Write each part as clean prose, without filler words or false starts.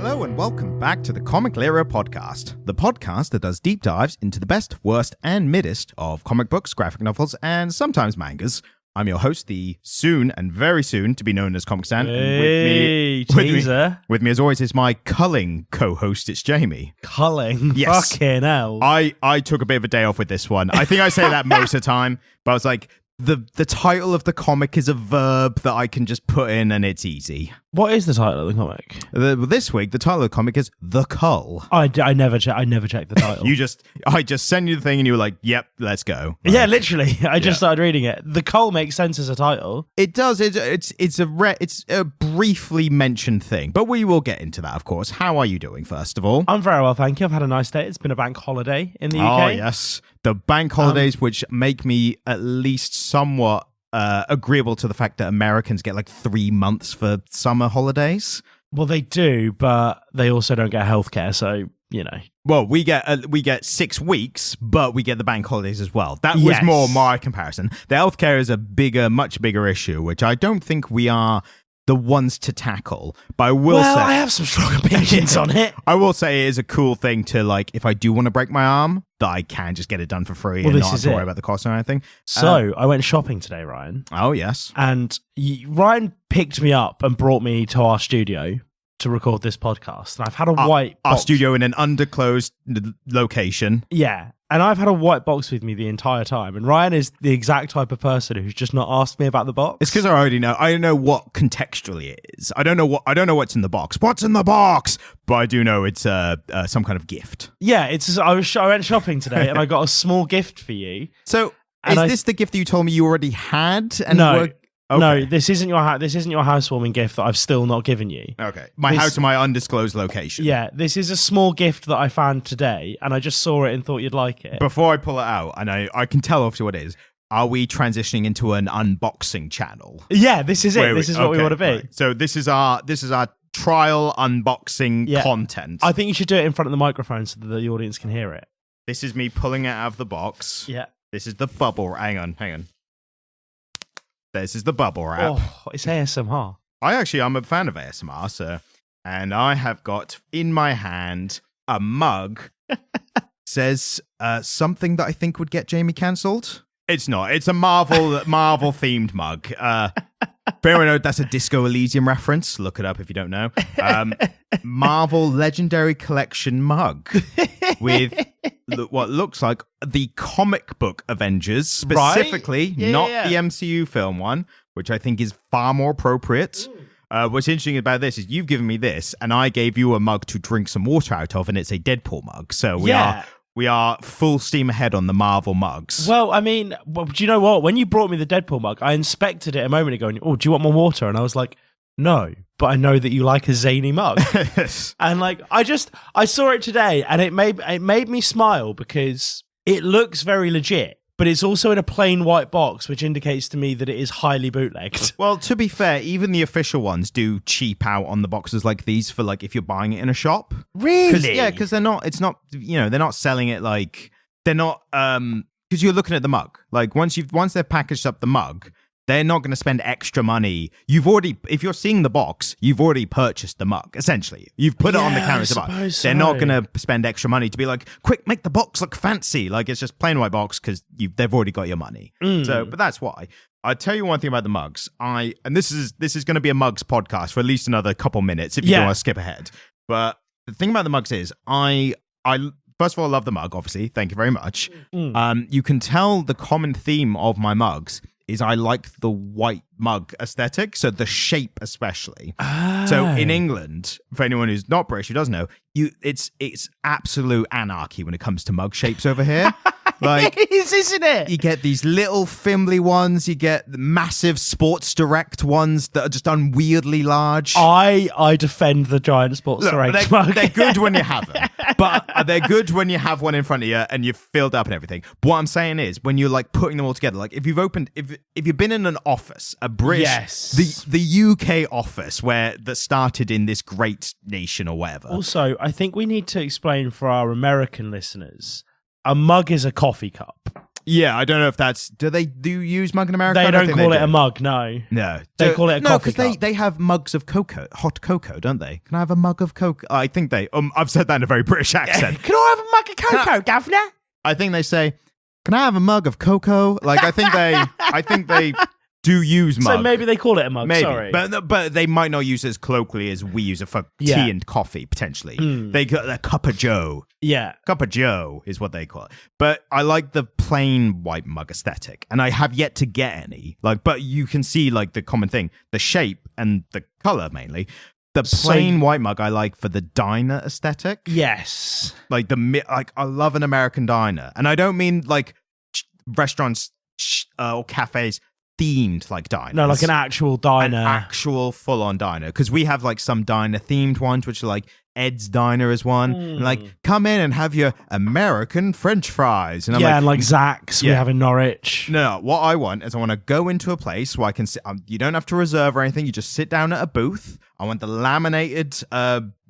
Hello and welcome back to the Comic Lira podcast, the podcast that does deep dives into the best, worst, and middest of comic books, graphic novels, and sometimes mangas. I'm your host, the soon and very soon to be known as Comic Stan. Hey, and with me as always is my culling co-host, it's Jamie. Culling? Yes. Fucking hell. I took a bit of a day off with this one. I think I say that most of the time, but I was like, the title of the comic is a verb that I can just put in and it's easy. What is the title of the comic? This week, the title of the comic is The Cull. I never checked the title. I just send you the thing and you were like, yep, let's go. Yeah, literally. I just started reading it. The Cull makes sense as a title. It does. It's a briefly mentioned thing, but we will get into that, of course. How are you doing, first of all? I'm very well, thank you. I've had a nice day. It's been a bank holiday in the UK. Oh, yes. The bank holidays, which make me at least somewhat agreeable to the fact that Americans get like 3 months for summer holidays. Well, they do, but they also don't get healthcare, so, you know. Well, we get 6 weeks, but we get the bank holidays as well. That was more my comparison. The healthcare is a much bigger issue, which I don't think we are the ones to tackle. But I will say, I have some strong opinions on it. I will say it is a cool thing to, like, if I do want to break my arm, that I can just get it done for free and not have to worry about the cost or anything. So I went shopping today, Ryan. Oh, yes. And Ryan picked me up and brought me to our studio to record this podcast. And I've had a white box. Our studio in an underclosed location. Yeah. And I've had a white box with me the entire time. And Ryan is the exact type of person who's just not asked me about the box. It's because I already know. I know what contextually it is. I don't know what's in the box. What's in the box? But I do know it's some kind of gift. Yeah, I went shopping today and I got a small gift for you. So is this the gift that you told me you already had? And no. Okay. No, this isn't your housewarming gift that I've still not given you. Okay. My house in my undisclosed location. Yeah, this is a small gift that I found today, and I just saw it and thought you'd like it. Before I pull it out, and I can tell obviously what it is, are we transitioning into an unboxing channel? Yeah, this is it. This is what we want to be. Right. So this is our trial unboxing content. I think you should do it in front of the microphone so that the audience can hear it. This is me pulling it out of the box. Yeah. This is the bubble. Hang on. This is the bubble wrap. Oh, it's ASMR. I'm a fan of ASMR, sir. And I have got in my hand a mug. Says something that I think would get Jamie cancelled. It's not. It's a Marvel themed mug. Bear in mind, that's a Disco Elysium reference. Look it up if you don't know. Marvel Legendary Collection mug with what looks like the comic book Avengers, specifically, not the MCU film one, which I think is far more appropriate. What's interesting about this is you've given me this, and I gave you a mug to drink some water out of, and it's a Deadpool mug. So we are full steam ahead on the Marvel mugs. Well, I mean, do you know what? When you brought me the Deadpool mug, I inspected it a moment ago and, do you want more water? And I was like, no, but I know that you like a zany mug. And like, I saw it today and it made me smile because it looks very legit, but it's also in a plain white box, which indicates to me that it is highly bootlegged. Well, to be fair, even the official ones do cheap out on the boxes like these for like if you're buying it in a shop. Really? Because they're not selling it like they're not because you're looking at the mug. Like once they've packaged up the mug, they're not going to spend extra money. If you're seeing the box, you've already purchased the mug, essentially. You've put it on the counter. They're not going to spend extra money to be like, quick, make the box look fancy. Like it's just plain white box because they've already got your money. But that's why. I'll tell you one thing about the mugs. And this is going to be a mugs podcast for at least another couple minutes if you don't want to skip ahead. But the thing about the mugs is I first of all love the mug, obviously. Thank you very much. You can tell the common theme of my mugs is I like the white mug aesthetic, so the shape especially. So in England, for anyone who's not British who doesn't know, it's absolute anarchy when it comes to mug shapes over here. Like, it is, isn't it? You get these little fimbly ones, you get the massive Sports Direct ones that are just unweirdly large. I defend the giant Sports Direct mug. They're good when you have them, but they're good when you have one in front of you and you've filled up and everything. But what I'm saying is, when you're like putting them all together, like if you've been in an office, a British, the UK office that started in this great nation or whatever. Also, I think we need to explain for our American listeners, a mug is a coffee cup. Yeah, I don't know if that's... Do they use mug in America? They I don't think call they it do. a mug, no. No. They call it a coffee cup. They have mugs of cocoa, hot cocoa, don't they? Can I have a mug of cocoa? I think they... I've said that in a very British accent. Can I have a mug of cocoa, Governor? I think they say, can I have a mug of cocoa? Like, I think they do use mug. So maybe they call it a mug, Maybe. sorry. But they might not use it as colloquially as we use it for tea and coffee, potentially. They got a cup of joe. Yeah. Cup of joe is what they call it. But I like the plain white mug aesthetic, and I have yet to get any. Like, but you can see like the common thing, the shape and the color mainly. The plain white mug I like for the diner aesthetic. Yes. Like I love an American diner, and I don't mean like restaurants or cafes themed like diners. No, like an actual diner. An actual full-on diner. Because we have like some diner-themed ones, which are like Ed's Diner is one. And like, come in and have your American French fries. And I'm and like Zach's we have in Norwich. No, what I want is I want to go into a place where I can sit. You don't have to reserve or anything. You just sit down at a booth. I want the laminated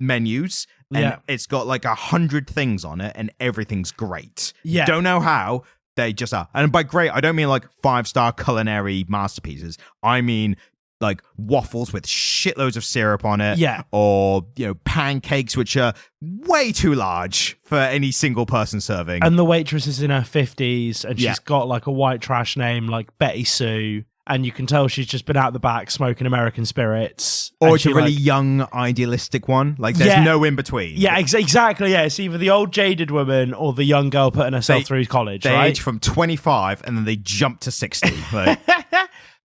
menus. And it's got like 100 things on it and everything's great. Yeah. Don't know how. They just are. And by great, I don't mean like 5-star culinary masterpieces. I mean like waffles with shitloads of syrup on it. Yeah. Or, pancakes which are way too large for any single person serving. And the waitress is in her 50s and she's got like a white trash name like Betty Sue. And you can tell she's just been out the back smoking American spirits. Or it's a really young, idealistic one. Like, there's no in between. Yeah, exactly. Yeah, it's either the old jaded woman or the young girl putting herself through college, they right? age from 25 and then they jump to 60. Like,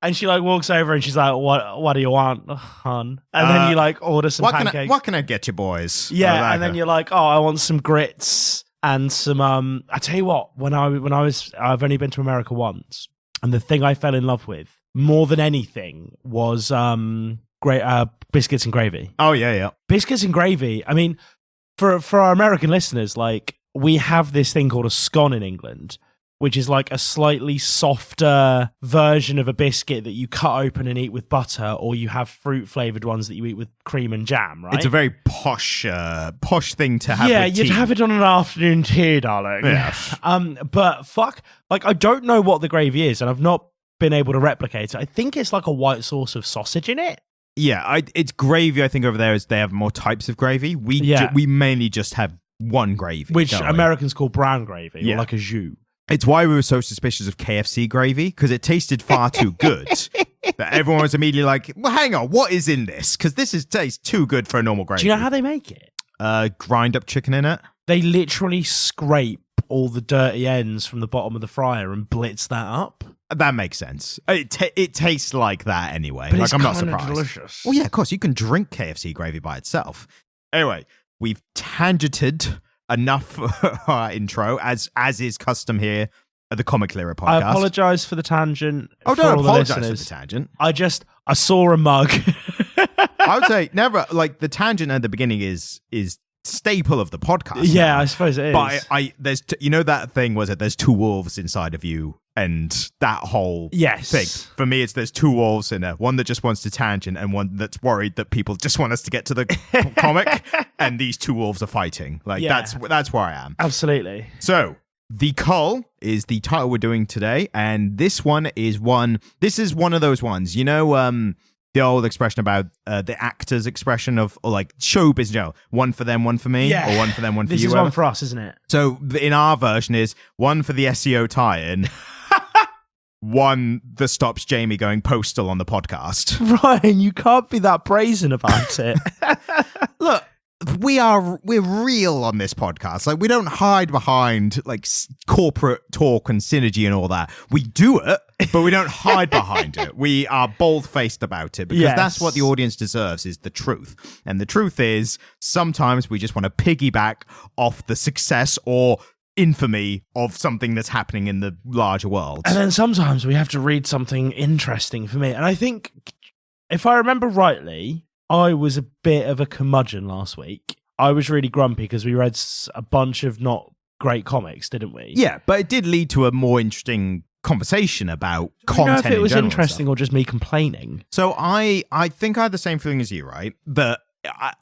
and she like walks over and she's like, what do you want, hon? And then you like order some pancakes. What can I get you, boys? Yeah, and then you're like, I want some grits and some... I tell you what, I've only been to America once. And the thing I fell in love with more than anything was biscuits and gravy. Oh, yeah. Biscuits and gravy. I mean, for our American listeners, like, we have this thing called a scone in England, which is like a slightly softer version of a biscuit that you cut open and eat with butter, or you have fruit-flavored ones that you eat with cream and jam, right? It's a very posh thing to have with tea. You'd have it on an afternoon tea, darling. Yeah. But fuck, like, I don't know what the gravy is, and I've not been able to replicate it. I think it's like a white sauce of sausage in it. Yeah, it's gravy. I think over there is they have more types of gravy. We mainly just have one gravy, which Americans call brown gravy, or like a jus. It's why we were so suspicious of KFC gravy, because it tasted far too good. That everyone was immediately like, well, hang on, what is in this? Because this tastes too good for a normal gravy. Do you know how they make it? Grind up chicken in it. They literally scrape all the dirty ends from the bottom of the fryer and blitz that up. That makes sense. It tastes like that anyway. But like, it's I'm not kinda surprised. delicious. Well, yeah, of course. You can drink KFC gravy by itself. Anyway, we've tangented enough for our intro, as is custom here at the Comic Lyra podcast. I apologise for the tangent. Oh, for don't all the apologise for listeners. the tangent. I saw a mug. I would say never, like, the tangent at the beginning is staple of the podcast. Yeah, now. I suppose it is. But there's that thing was it? There's two wolves inside of you, and that whole thing. For me, it's there's two wolves in there. One that just wants to tangent, and one that's worried that people just want us to get to the comic. And these two wolves are fighting. Like that's where I am. Absolutely. So the Cull is the title we're doing today, and this is one of those ones. The old expression about the actor's expression of, or like showbiz in general, one for them, one for me, or one for them, one for you. This is one for us, isn't it? So in our version is one for the SEO tie-in, one that stops Jamie going postal on the podcast. Ryan, you can't be that brazen about it. Look, we're real on this podcast. Like, we don't hide behind like corporate talk and synergy and all that. We do it, but we don't hide behind it. We are bold-faced about it, because that's what the audience deserves, is the truth. And the truth is, sometimes we just want to piggyback off the success or infamy of something that's happening in the larger world. And then sometimes we have to read something interesting for me. And I think, if I remember rightly, I was a bit of a curmudgeon last week. I was really grumpy because we read a bunch of not great comics, didn't we? Yeah, but it did lead to a more interesting conversation about content. I don't know if it was in interesting or just me complaining. So I think I had the same feeling as you, right? That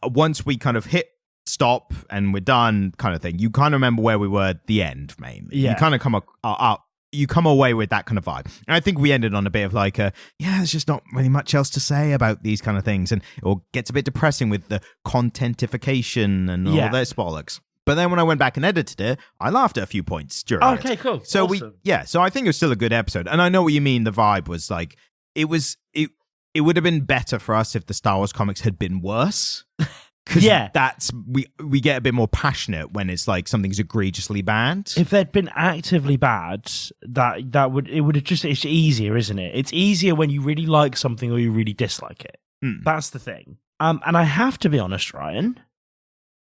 once we kind of hit stop and we're done kind of thing, you kind of remember where we were at the end, mainly. Yeah. You kind of come up you come away with that kind of vibe. And I think we ended on a bit of like there's just not really much else to say about these kind of things, and it gets a bit depressing with the contentification and all those bollocks. But then when I went back and edited it, I laughed at a few points during it. Okay, cool. So awesome. so I think it was still a good episode. And I know what you mean. The vibe was like, it would have been better for us if the Star Wars comics had been worse. Because that's we get a bit more passionate when it's like something's egregiously bad. If they'd been actively bad, it would have just, it's easier, isn't it? It's easier when you really like something or you really dislike it. That's the thing. And I have to be honest, Ryan,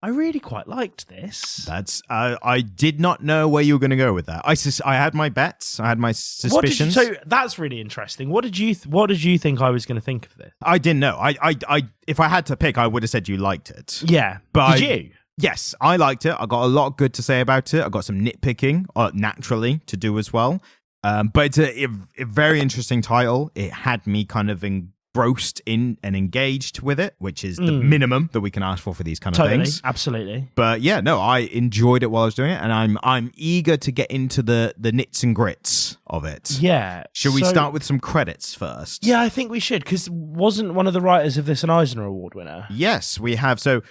I really quite liked this. I did not know where you were going to go with that. I had my bets. I had my suspicions. So that's really interesting. What did you think I was going to think of this? I didn't know. I if I had to pick, I would have said you liked it. Yeah, but did you? Yes, I liked it. I got a lot good to say about it. I got some nitpicking, naturally, to do as well. But it's a very interesting title. It had me kind of engrossed in and engaged with it, which is the minimum that we can ask for these kind of things. Absolutely. But yeah, no, I enjoyed it while I was doing it, and I'm eager to get into the nits and grits of it. Yeah. Should we start with some credits first? Yeah, I think we should, because wasn't one of the writers of this an Eisner Award winner? Yes, we have. So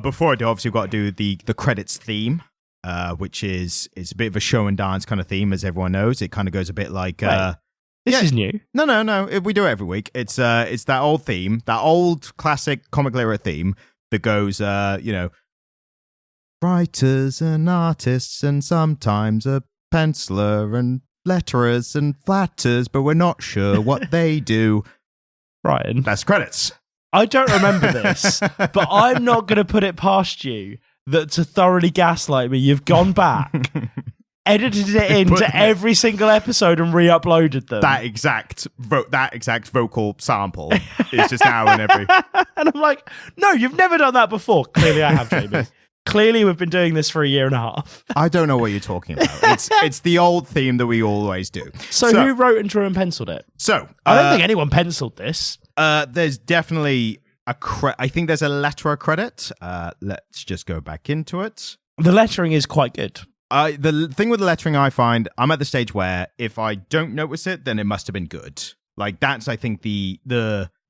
before I do, obviously we've got to do the credits theme. Which is a bit of a show and dance kind of theme, as everyone knows. It kind of goes a bit like This is new. No. We do it every week. It's that old theme, that old classic comic lyric theme that goes, writers and artists and sometimes a penciler and letterers and flatters, but we're not sure what they do. Ryan, that's credits. I don't remember this, but I'm not going to put it past you that to thoroughly gaslight me, you've gone back. Edited it into every single episode and re-uploaded them. That exact vocal sample is just now in every. And I'm like, no, you've never done that before. Clearly, I have, Jamie. Clearly, we've been doing this for a year and a half. I don't know what you're talking about. It's the old theme that we always do. So who wrote and drew and penciled it? So I don't think anyone penciled this. There's definitely I think there's a letter credit. Let's just go back into it. The lettering is quite good. The thing with the lettering, I find I'm at the stage where if I don't notice it, then it must have been good. Like that's, I think, the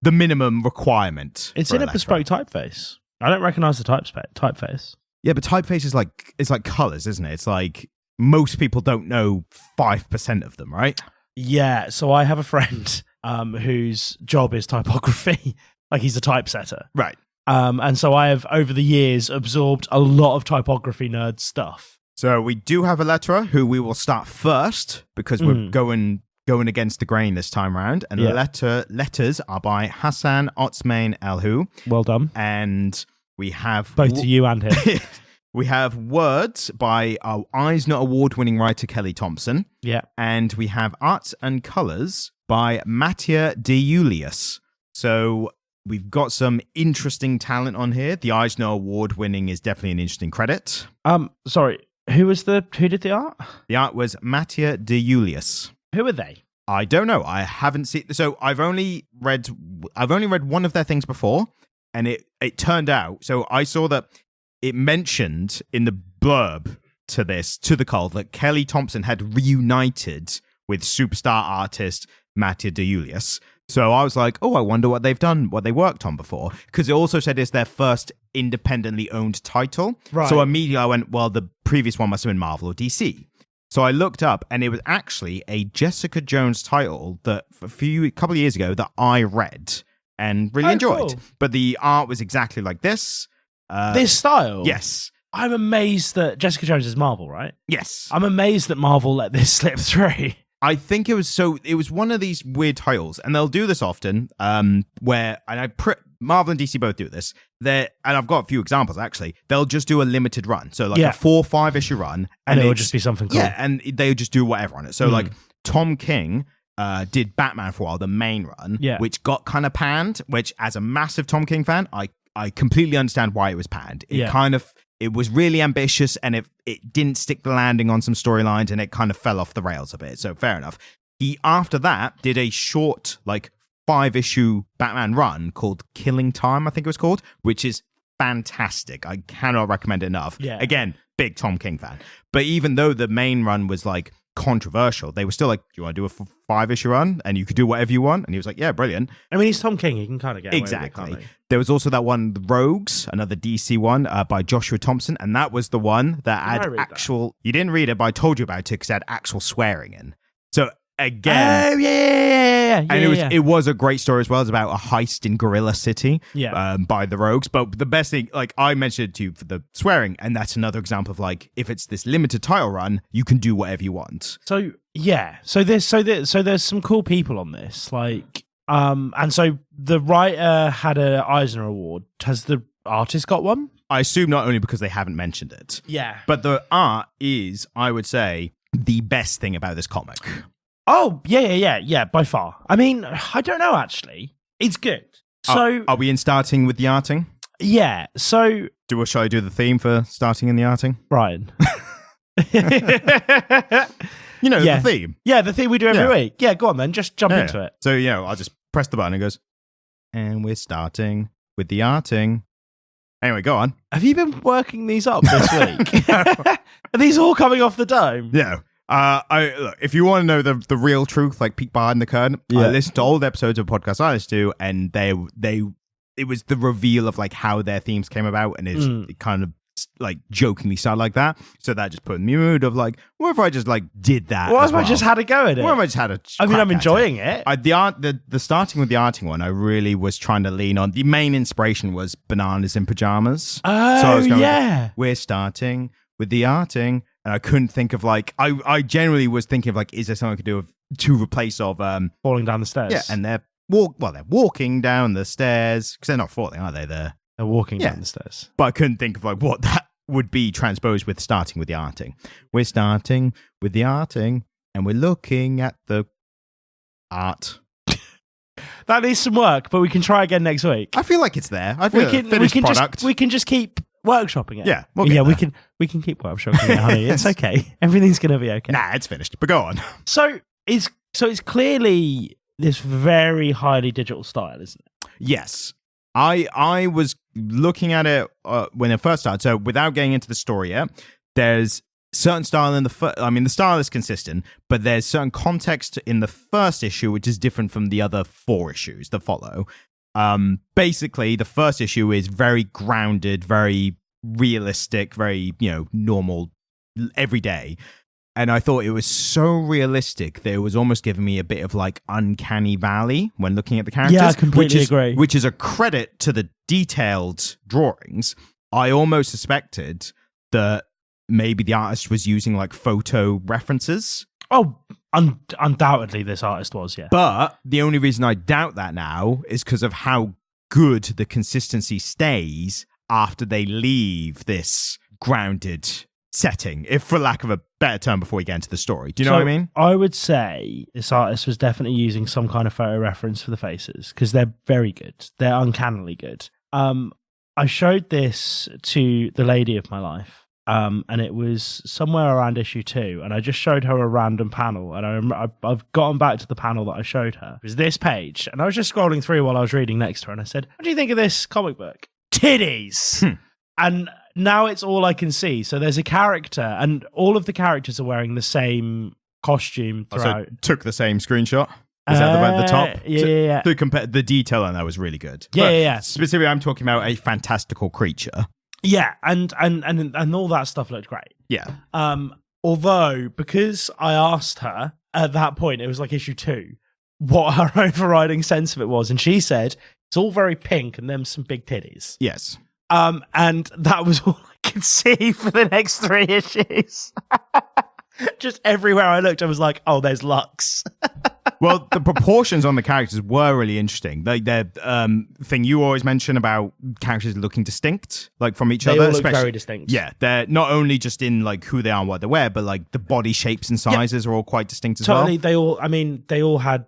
minimum requirement. It's in a bespoke typeface. I don't recognize the typeface. Yeah, but typeface is like colors, isn't it? It's like most people don't know 5% of them, right? Yeah. So I have a friend whose job is typography. Like he's a typesetter, right? And so I have over the years absorbed a lot of typography nerd stuff. So we do have a letterer who we will start first because we're going against the grain this time around. And the letters are by Hassan Otsmane-Elhaou. Well done. And we have both to you and him. We have words by our Eisner Award-winning writer Kelly Thompson. Yeah. And we have arts and colors by Mattia De Iulis. So we've got some interesting talent on here. The Eisner Award-winning is definitely an interesting credit. Sorry. Who did the art? The art was Mattia De Iulis. Who are they? I don't know. I haven't seen. So I've only read one of their things before, and it turned out. So I saw that it mentioned in the blurb to the Cull that Kelly Thompson had reunited with superstar artist Mattia De Iulis. So I was like, oh, I wonder what they've done, what they worked on before. Because it also said it's their first independently owned title. Right. So immediately I went, well, the previous one must have been Marvel or DC. So I looked up, and it was actually a Jessica Jones title that a couple of years ago that I read and really enjoyed. Cool. But the art was exactly like this. This style? Yes. I'm amazed that Jessica Jones is Marvel, right? Yes. I'm amazed that Marvel let this slip through. I think it was one of these weird titles, and they'll do this often, where, and Marvel and DC both do this, and I've got a few examples, actually. They'll just do a limited run, so like a 4 or 5 issue run. And it will just be something cool. Yeah, and they'll just do whatever on it. So like Tom King did Batman for a while, the main run, which got kind of panned, which as a massive Tom King fan, I completely understand why it was panned. It was really ambitious, and it didn't stick the landing on some storylines, and it kind of fell off the rails a bit. So fair enough. He, after that, did a short, 5-issue Batman run called Killing Time, I think it was called, which is fantastic. I cannot recommend it enough. Yeah. Again, big Tom King fan. But even though the main run was controversial. They were still like, do you want to do a 5-issue run? And you could do whatever you want. And he was like, yeah, brilliant. I mean, he's Tom King. He can kind of get away with it, Exactly. can't he? There was also that one, The Rogues, another DC one by Joshua Thompson. And that was the one that had actual... You didn't read it, but I told you about it because it had actual swearing in. So again... Oh, yeah. And it was a great story as well. It's about a heist in Gorilla City by the Rogues. But the best thing, like I mentioned it to you for the swearing, and that's another example of like, if it's this limited title run, you can do whatever you want. So yeah, so there's some cool people on this, like, and so the writer had an Eisner Award. Has the artist got one? I assume not only because they haven't mentioned it. Yeah, but the art is, I would say, the best thing about this comic. Oh, yeah, by far. I mean, I don't know, actually. It's good. So, are we in starting with the arting? Yeah, so... Shall I do the theme for starting in the arting? Brian. You know, the theme. Yeah, the theme we do every week. Yeah, go on then, just jump into it. So, I'll just press the button and it goes, and we're starting with the arting. Anyway, go on. Have you been working these up this week? Are these all coming off the dome? Yeah. Look, if you want to know the real truth, like peek behind the curtain, I listened to old episodes of podcasts I listened to, and it was the reveal of like how their themes came about, and it kind of like jokingly started like that. So that just put in the mood of like, what if I just like did that? What if I just had a go at it? What if I just had a? I mean, I'm enjoying it. The starting with the arting one, I really was trying to lean on. The main inspiration was Bananas in Pajamas. Oh, so I was going, like, we're starting with the arting. And I couldn't think of like, I generally was thinking of like, is there something I could do to replace of falling down the stairs? Yeah, and they're walking down the stairs because they're not falling, are they? They're walking down the stairs. But I couldn't think of like what that would be transposed with starting with the arting. We're starting with the arting, and we're looking at the art. That needs some work, but we can try again next week. I feel like it's there. I feel finished product. We can just keep workshopping it. Yeah, we can keep workshopping it, honey. It's okay. Everything's gonna be okay. Nah, it's finished. But go on. So it's clearly this very highly digital style, isn't it? Yes. I was looking at it when it first started. So without getting into the story yet, there's certain style in the style is consistent, but there's certain context in the first issue which is different from the other 4 issues that follow. Basically, the first issue is very grounded, very realistic, very, normal, everyday. And I thought it was so realistic that it was almost giving me a bit of like uncanny valley when looking at the characters. Yeah, I completely agree. Which is a credit to the detailed drawings. I almost suspected that maybe the artist was using like photo references. Oh, undoubtedly this artist was, yeah. But the only reason I doubt that now is because of how good the consistency stays after they leave this grounded setting, if for lack of a better term, before we get into the story. Do you know what I mean? I would say this artist was definitely using some kind of photo reference for the faces because they're very good. They're uncannily good. I showed this to the lady of my life. And it was somewhere around issue 2, and I just showed her a random panel, and I've gotten back to the panel that I showed her. It was this page, and I was just scrolling through while I was reading next to her, and I said, what do you think of this comic book? Titties! And now it's all I can see. So there's a character, and all of the characters are wearing the same costume throughout. So took the same screenshot? Is that at the top? Yeah. To compare, the detail on that was really good. Yeah. Specifically, I'm talking about a fantastical creature. Yeah, and all that stuff looked great. Yeah. Although, because I asked her at that point, it was like issue 2, what her overriding sense of it was, and she said it's all very pink and them some big titties. Yes. And that was all I could see for the next 3 issues. Just everywhere I looked, I was like, oh, there's Lux. Well, the proportions on the characters were really interesting. Like the thing you always mention about characters looking distinct, like from each other. They all look very distinct. Yeah, they're not only just in like who they are and what they wear, but like the body shapes and sizes are all quite distinct as well. Totally, they all had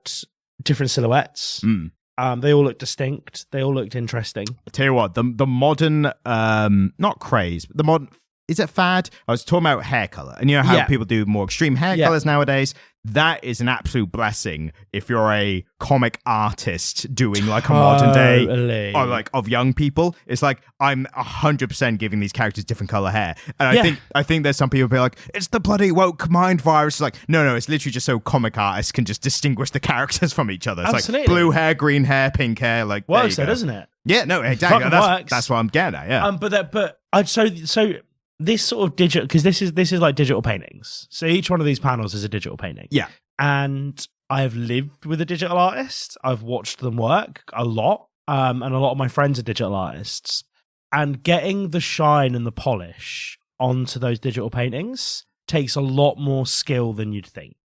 different silhouettes. They all looked distinct. They all looked interesting. I tell you what, the modern, not craze, but the modern is it fad? I was talking about hair color, and you know how people do more extreme hair colors nowadays. That is an absolute blessing if you're a comic artist doing like a modern day or like of young people. It's like I'm 100% giving these characters different color hair, and I think there's some people be like, it's the bloody woke mind virus. It's like no, it's literally just so comic artists can just distinguish the characters from each other. It's like blue hair, green hair, pink hair. Like works, though, doesn't it? Yeah, no, exactly. That's what I'm getting at. Yeah, So this sort of digital, because this is like digital paintings. So each one of these panels is a digital painting. Yeah. And I've lived with a digital artist. I've watched them work a lot. And a lot of my friends are digital artists. And getting the shine and the polish onto those digital paintings takes a lot more skill than you'd think.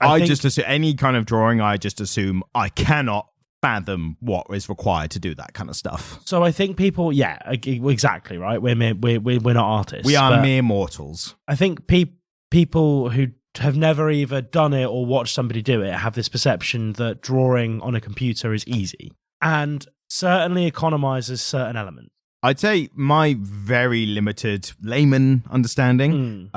I just assume any kind of drawing, I just assume I cannot fathom what is required to do that kind of stuff. So I think people, exactly, right? We're not artists. We are mere mortals. I think people who have never either done it or watched somebody do it have this perception that drawing on a computer is easy and certainly economizes certain elements. I'd say my very limited layman understanding,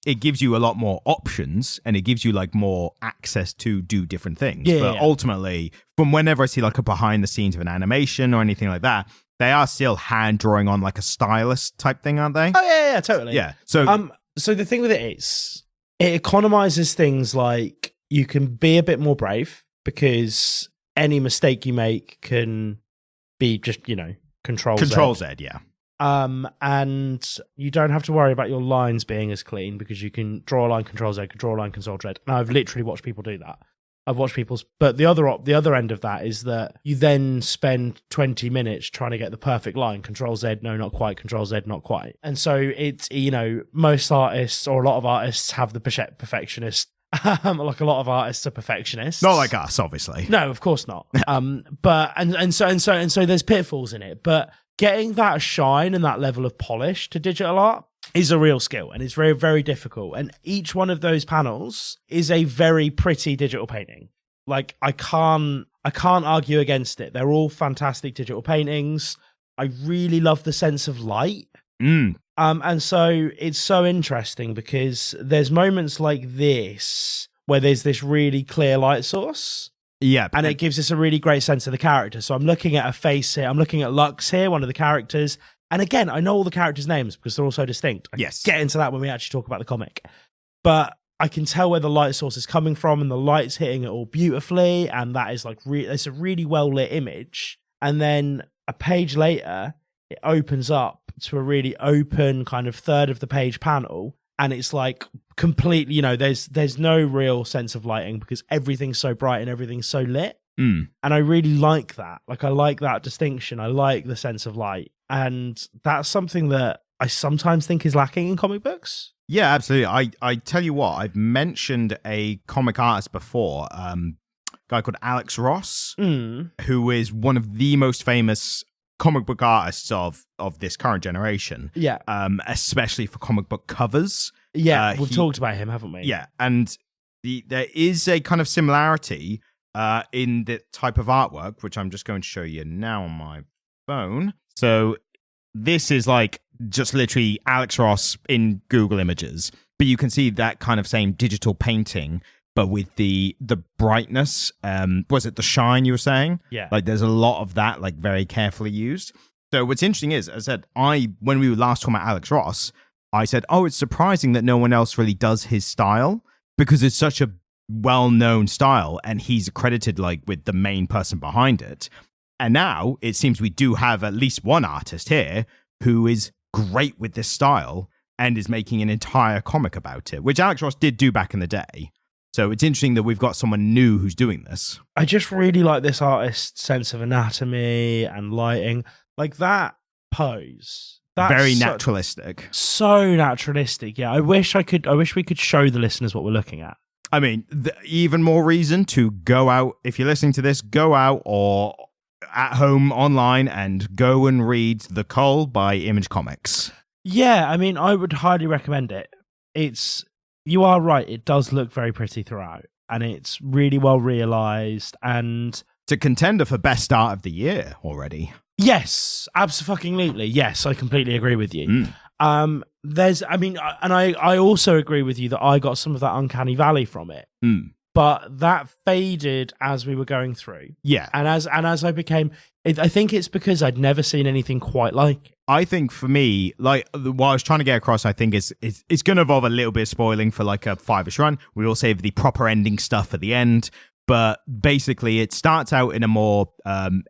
it gives you a lot more options and it gives you like more access to do different things. But ultimately, from whenever I see like a behind the scenes of an animation or anything like that, they are still hand drawing on like a stylus type thing, aren't they? Oh yeah, totally. Yeah. So the thing with it is it economizes things like you can be a bit more brave because any mistake you make can be just, Control Z, yeah. And you don't have to worry about your lines being as clean because you can draw a line, Control Z, draw a line, Control Z. And I've literally watched people do that. I've watched people's, but the other end of that is that you then spend 20 minutes trying to get the perfect line. Control Z, no, not quite. Control Z, not quite. And so it's, most artists or a lot of artists have the perfectionist. Like a lot of artists are perfectionists. Not like us, obviously. No, of course not. But so there's pitfalls in it. But getting that shine and that level of polish to digital art is a real skill, and it's very, very difficult. And each one of those panels is a very pretty digital painting. Like I can't argue against it. They're all fantastic digital paintings. I really love the sense of light. And so it's so interesting because there's moments like this where there's this really clear light source. Yeah. And it gives us a really great sense of the character. So I'm looking at a face here. I'm looking at Lux here, one of the characters. And again, I know all the characters' names because they're all so distinct. I yes. Get into that when we actually talk about the comic. But I can tell where the light source is coming from and the light's hitting it all beautifully. And that is like, it's a really well lit image. And then a page later, it opens up to a really open kind of third of the page panel, and it's like completely, there's no real sense of lighting because everything's so bright and everything's so lit. And I really like that. Like I like that distinction. I like the sense of light, and that's something that I sometimes think is lacking in comic books. Yeah, absolutely. I tell you what, I've mentioned a comic artist before, a guy called Alex Ross, who is one of the most famous comic book artists of this current generation. Yeah. Especially for comic book covers. Yeah, we've talked about him, haven't we? Yeah, and there is a kind of similarity in the type of artwork, which I'm just going to show you now on my phone. So this is like just literally Alex Ross in Google Images, but you can see that kind of same digital painting, but with the brightness. Was it the shine you were saying? Yeah. Like there's a lot of that, like very carefully used. So what's interesting is, as I said, when we were last talking about Alex Ross, I said, it's surprising that no one else really does his style because it's such a well-known style and he's accredited like with the main person behind it. And now it seems we do have at least one artist here who is great with this style and is making an entire comic about it, which Alex Ross did do back in the day. So it's interesting that we've got someone new who's doing this. I just really like this artist's sense of anatomy and lighting. Like that pose. That's very naturalistic. So naturalistic. Yeah. I wish we could show the listeners what we're looking at. I mean, even more reason to go out. If you're listening to this, go out or at home online and go and read The Cull by Image Comics. Yeah. I mean, I would highly recommend it. You are right. It does look very pretty throughout, and it's really well realized. And it's a contender for best start of the year already. Yes, absolutely. Yes, I completely agree with you. I also agree with you that I got some of that uncanny valley from it. But that faded as we were going through. Yeah. And as I became, I think it's because I'd never seen anything quite like it. I think for me, like what I was trying to get across, I think it's going to involve a little bit of spoiling for like a 5-ish run. We will save the proper ending stuff at the end. But basically, it starts out in a more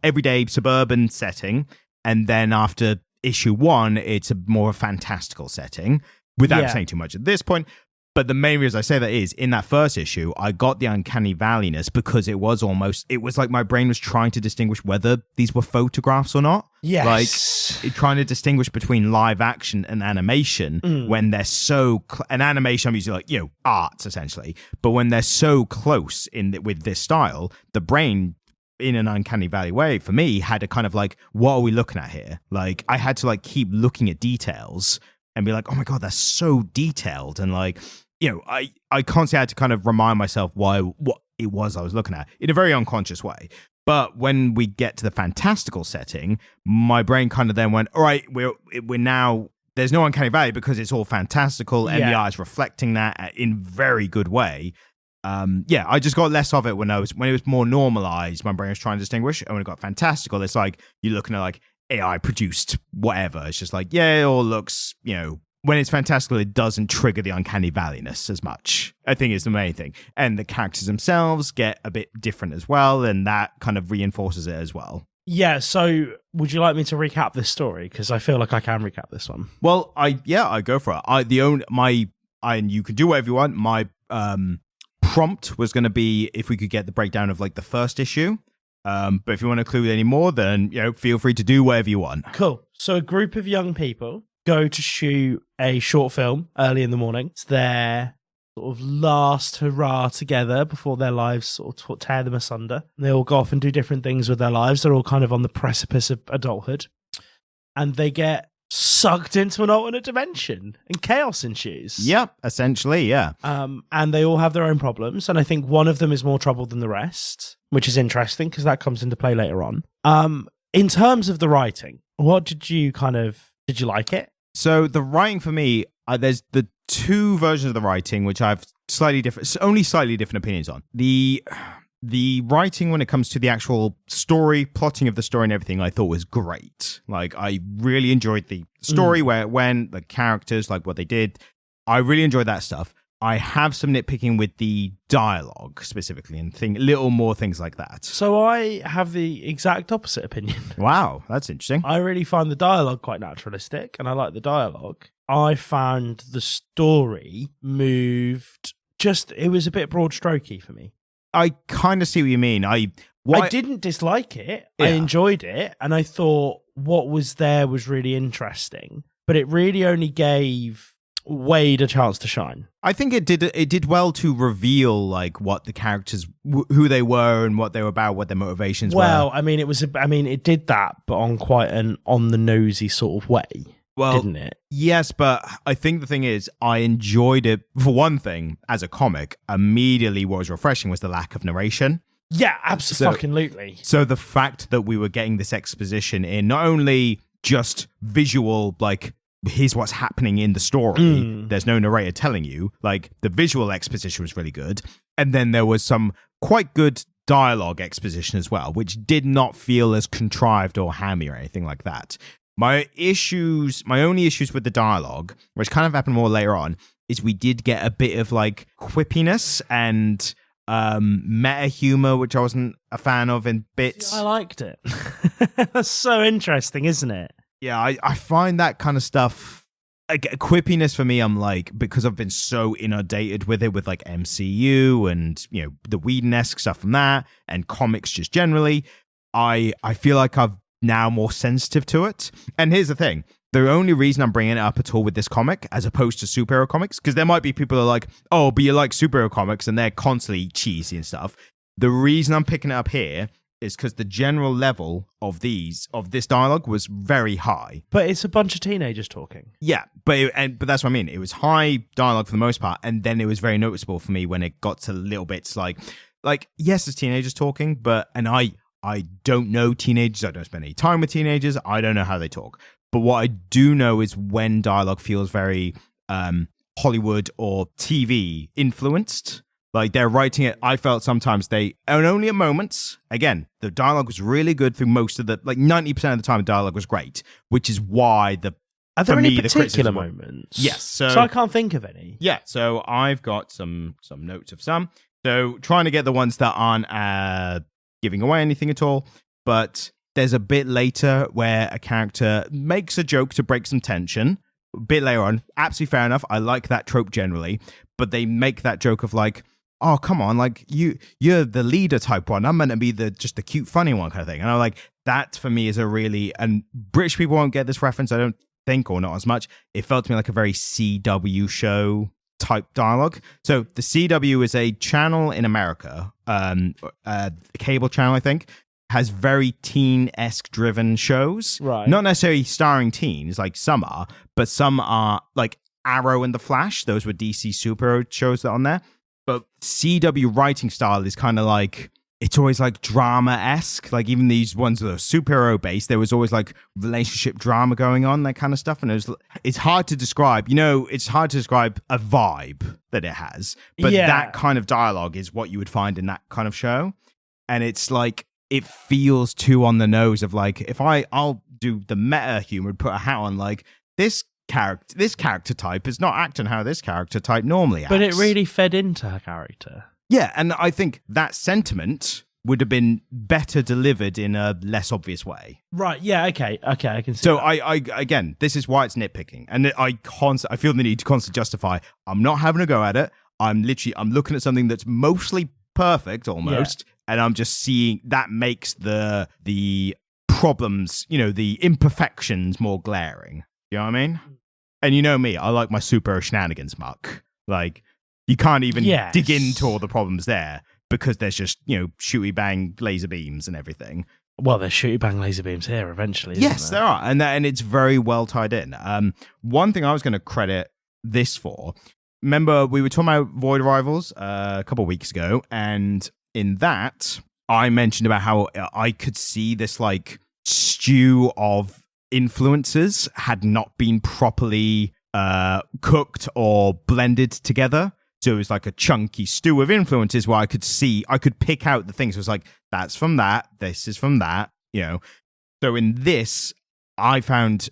everyday suburban setting. And then after issue 1, it's a more fantastical setting without saying too much at this point. But the main reason I say that is in that first issue, I got the uncanny valleyness because it was like my brain was trying to distinguish whether these were photographs or not. Yes. Like trying to distinguish between live action and animation when they're so, an animation, I'm usually like, arts essentially. But when they're so close with this style, the brain in an uncanny valley way for me had a kind of like, what are we looking at here? Like I had to like keep looking at details and be like, oh my God, that's so detailed. And like, I constantly had to kind of remind myself what it was I was looking at in a very unconscious way. But when we get to the fantastical setting, my brain kind of then went, all right, we're now, there's no uncanny valley because it's all fantastical. And the art is reflecting that in very good way. I just got less of it when it was more normalized. My brain was trying to distinguish. And when it got fantastical, it's like you're looking at like AI produced whatever. It's just like, it all looks, when it's fantastical, it doesn't trigger the uncanny valleyness as much, I think is the main thing. And the characters themselves get a bit different as well, and that kind of reinforces it as well. Yeah, so would you like me to recap this story? Because I feel like I can recap this one. Well, I go for it. And you can do whatever you want. My prompt was going to be if we could get the breakdown of like the first issue. But if you want to include any more, then feel free to do whatever you want. Cool. So a group of young people go to shoot a short film early in the morning. It's their sort of last hurrah together before their lives sort of tear them asunder. And they all go off and do different things with their lives. They're all kind of on the precipice of adulthood. And they get sucked into an alternate dimension and chaos ensues. Yep, essentially, yeah. And they all have their own problems. And I think one of them is more troubled than the rest, which is interesting because that comes into play later on. In terms of the writing, did you like it? So the writing for me, there's the two versions of the writing, which I've slightly different opinions on. The writing when it comes to the actual story, plotting of the story and everything, I thought was great. Like, I really enjoyed the story, where it went, the characters, like what they did. I really enjoyed that stuff. I have some nitpicking with the dialogue specifically and little more things like that. So I have the exact opposite opinion. Wow, that's interesting. I really find the dialogue quite naturalistic and I like the dialogue. I found the story it was a bit broad strokey for me. I kind of see what you mean. I didn't dislike it. Yeah. I enjoyed it. And I thought what was there was really interesting. But it really only gave Wade a chance to shine. I think it did well to reveal like what the characters, who they were and what they were about, what their motivations were. Well, I mean, it did that, but on quite an on-the-nosy sort of way. Well, didn't it? Yes, but I think the thing is, I enjoyed it, for one thing, as a comic. Immediately what was refreshing was the lack of narration. Yeah, absolutely. So the fact that we were getting this exposition in not only just visual, like, here's what's happening in the story, there's no narrator telling you, like, the visual exposition was really good. And then there was some quite good dialogue exposition as well, which did not feel as contrived or hammy or anything like that. My only issues with the dialogue, which kind of happened more later on, is we did get a bit of like quippiness and meta humor, which I wasn't a fan of in bits. I liked it. That's so interesting, isn't it? Yeah, I find that kind of stuff, like quippiness for me, I'm like, because I've been so inundated with it with like MCU and, you know, the Whedon-esque stuff from that and comics just generally, I feel like I've now more sensitive to it. And here's the thing. The only reason I'm bringing it up at all with this comic, as opposed to superhero comics, because there might be people who are like, oh, but you like superhero comics and they're constantly cheesy and stuff. The reason I'm picking it up here is because the general level of this dialogue was very high. But it's a bunch of teenagers talking. Yeah, but that's what I mean. It was high dialogue for the most part, and then it was very noticeable for me when it got to little bits like yes, it's teenagers talking, but I don't know teenagers. I don't spend any time with teenagers. I don't know how they talk. But what I do know is when dialogue feels very Hollywood or TV influenced. Like they're writing it, I felt sometimes and only at moments, again, the dialogue was really good through most of 90% of the time the dialogue was great, which is why Are there for any me, particular moments? Yes. So I can't think of any. Yeah, so I've got some notes of some. So trying to get the ones that aren't giving away anything at all, but there's a bit later where a character makes a joke to break some tension. A bit later on, absolutely fair enough. I like that trope generally, but they make that joke of like, oh, come on, like you're the leader type one. I'm meant to be just the cute, funny one kind of thing. And I'm like, that for me is and British people won't get this reference, I don't think, or not as much. It felt to me like a very CW show type dialogue. So the CW is a channel in America, a cable channel, I think, has very teen-esque driven shows. Right. Not necessarily starring teens, like some are, but some are like Arrow and The Flash. Those were DC superhero shows that are on there. But CW writing style is kind of like, it's always like drama-esque. Like even these ones that are superhero-based, there was always like relationship drama going on, that kind of stuff. And it's hard to describe. It's hard to describe a vibe that it has. But that kind of dialogue is what you would find in that kind of show. And it's like, it feels too on the nose of like, if I'll do the meta humor, put a hat on, like this character type is not acting how this character type normally acts. But it really fed into her character. Yeah, and I think that sentiment would have been better delivered in a less obvious way. Right, yeah, okay, I can see so that. I again, this is why it's nitpicking. And I feel the need to constantly justify, I'm not having a go at it. I'm looking at something that's mostly perfect, almost, and I'm just seeing that makes the problems, the imperfections more glaring. You know what I mean? And you know me, I like my super shenanigans muck. Like, you can't even dig into all the problems there because there's just, shooty bang laser beams and everything. Well, there's shooty bang laser beams here eventually, isn't Yes, there are. And it's very well tied in. One thing I was going to credit this for, remember we were talking about Void Rivals a couple of weeks ago, and in that, I mentioned about how I could see this like stew of influences had not been properly cooked or blended together. So it was like a chunky stew of influences where I could pick out the things. It was like, that's from that, this is from that, So in this, I found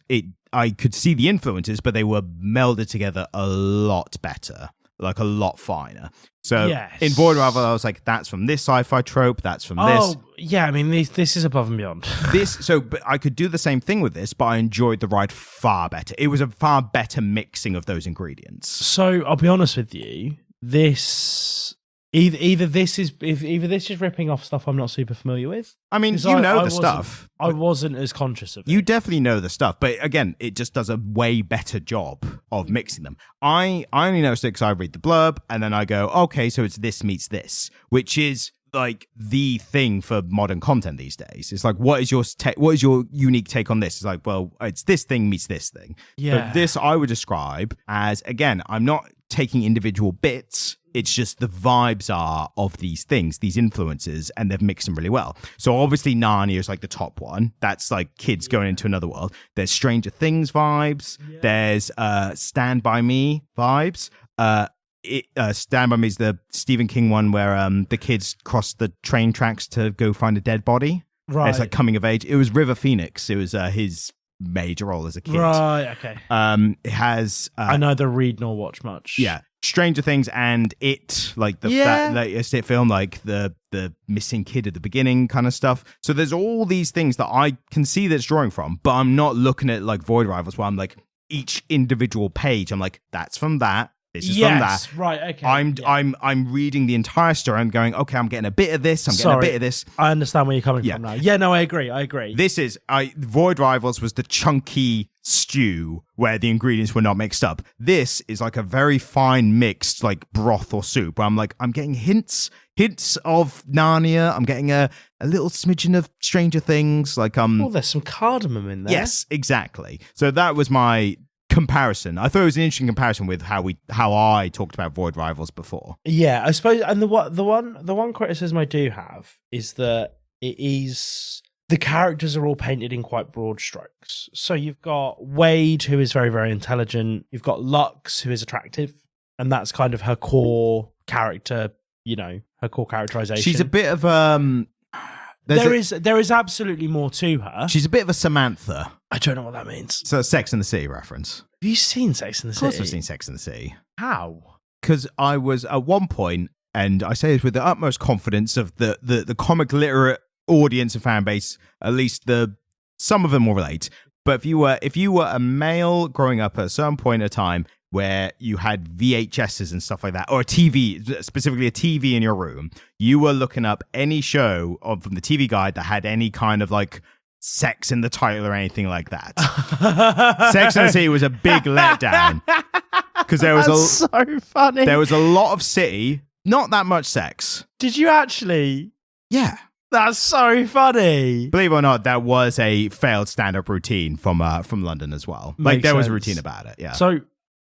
I could see the influences, but they were melded together a lot better, like a lot finer. So in Void Rival, I was like, that's from this sci-fi trope, that's from this. Oh, yeah, I mean, this is above and beyond. But I could do the same thing with this, but I enjoyed the ride far better. It was a far better mixing of those ingredients. So I'll be honest with you, this either this is ripping off stuff I'm not super familiar with. I mean, the stuff. I wasn't as conscious of it. You definitely know the stuff, but again, it just does a way better job of mixing them. I only noticed it because I read the blurb and then I go, okay, so it's this meets this, which is like the thing for modern content these days. It's like, what is your unique take on this? It's like, well, it's this thing meets this thing. Yeah. But this I would describe as, again, I'm not taking individual bits. It's just the vibes are of these things, these influences, and they've mixed them really well. So obviously Narnia is like the top one. That's like kids going into another world. There's Stranger Things vibes. Yeah. There's Stand By Me vibes. Stand By Me is the Stephen King one where the kids cross the train tracks to go find a dead body. Right. It's like coming of age. It was River Phoenix. It was his major role as a kid. Right, okay. It has... I neither read nor watch much. Yeah. Stranger Things and It, like that latest It film, like the missing kid at the beginning kind of stuff. So there's all these things that I can see that's drawing from, but I'm not looking at like Void Rivals where I'm like, each individual page, I'm like, that's from that. This is from that. Right, okay. I'm reading the entire story. I'm going, okay, I'm getting a bit of this. I'm getting a bit of this. I understand where you're coming from now. Yeah, no, I agree. This is Void Rivals was the chunky stew where the ingredients were not mixed up. This is like a very fine mixed like broth or soup where I'm like, I'm getting hints of Narnia. I'm getting a little smidgen of Stranger Things. Like oh, there's some cardamom in there. Yes, exactly. So that was my comparison. I thought it was an interesting comparison with how I talked about Void Rivals before. Yeah, I suppose, and the one criticism I do have is that it is the characters are all painted in quite broad strokes. So you've got Wade, who is very, very intelligent. You've got Lux, who is attractive. And that's kind of her core character, her core characterization. She's a bit of there is absolutely more to her. She's a bit of a Samantha. I don't know what that means. So Sex and the City reference. Have you seen Sex and the City? Of course I've seen Sex and the City. How? Because I was at one point, and I say this with the utmost confidence of the comic literate audience and fan base, at least some of them will relate. But if you were a male growing up at a certain point in time where you had VHSs and stuff like that, or a TV, specifically a TV in your room, you were looking up any show from the TV guide that had any kind of like sex in the title or anything like that. Sex and the City was a big letdown because there was so funny. There was a lot of city, not that much sex. Did you actually? Yeah. That's so funny. Believe it or not, that was a failed stand-up routine from London as well. Like there was a routine about it. Yeah. So,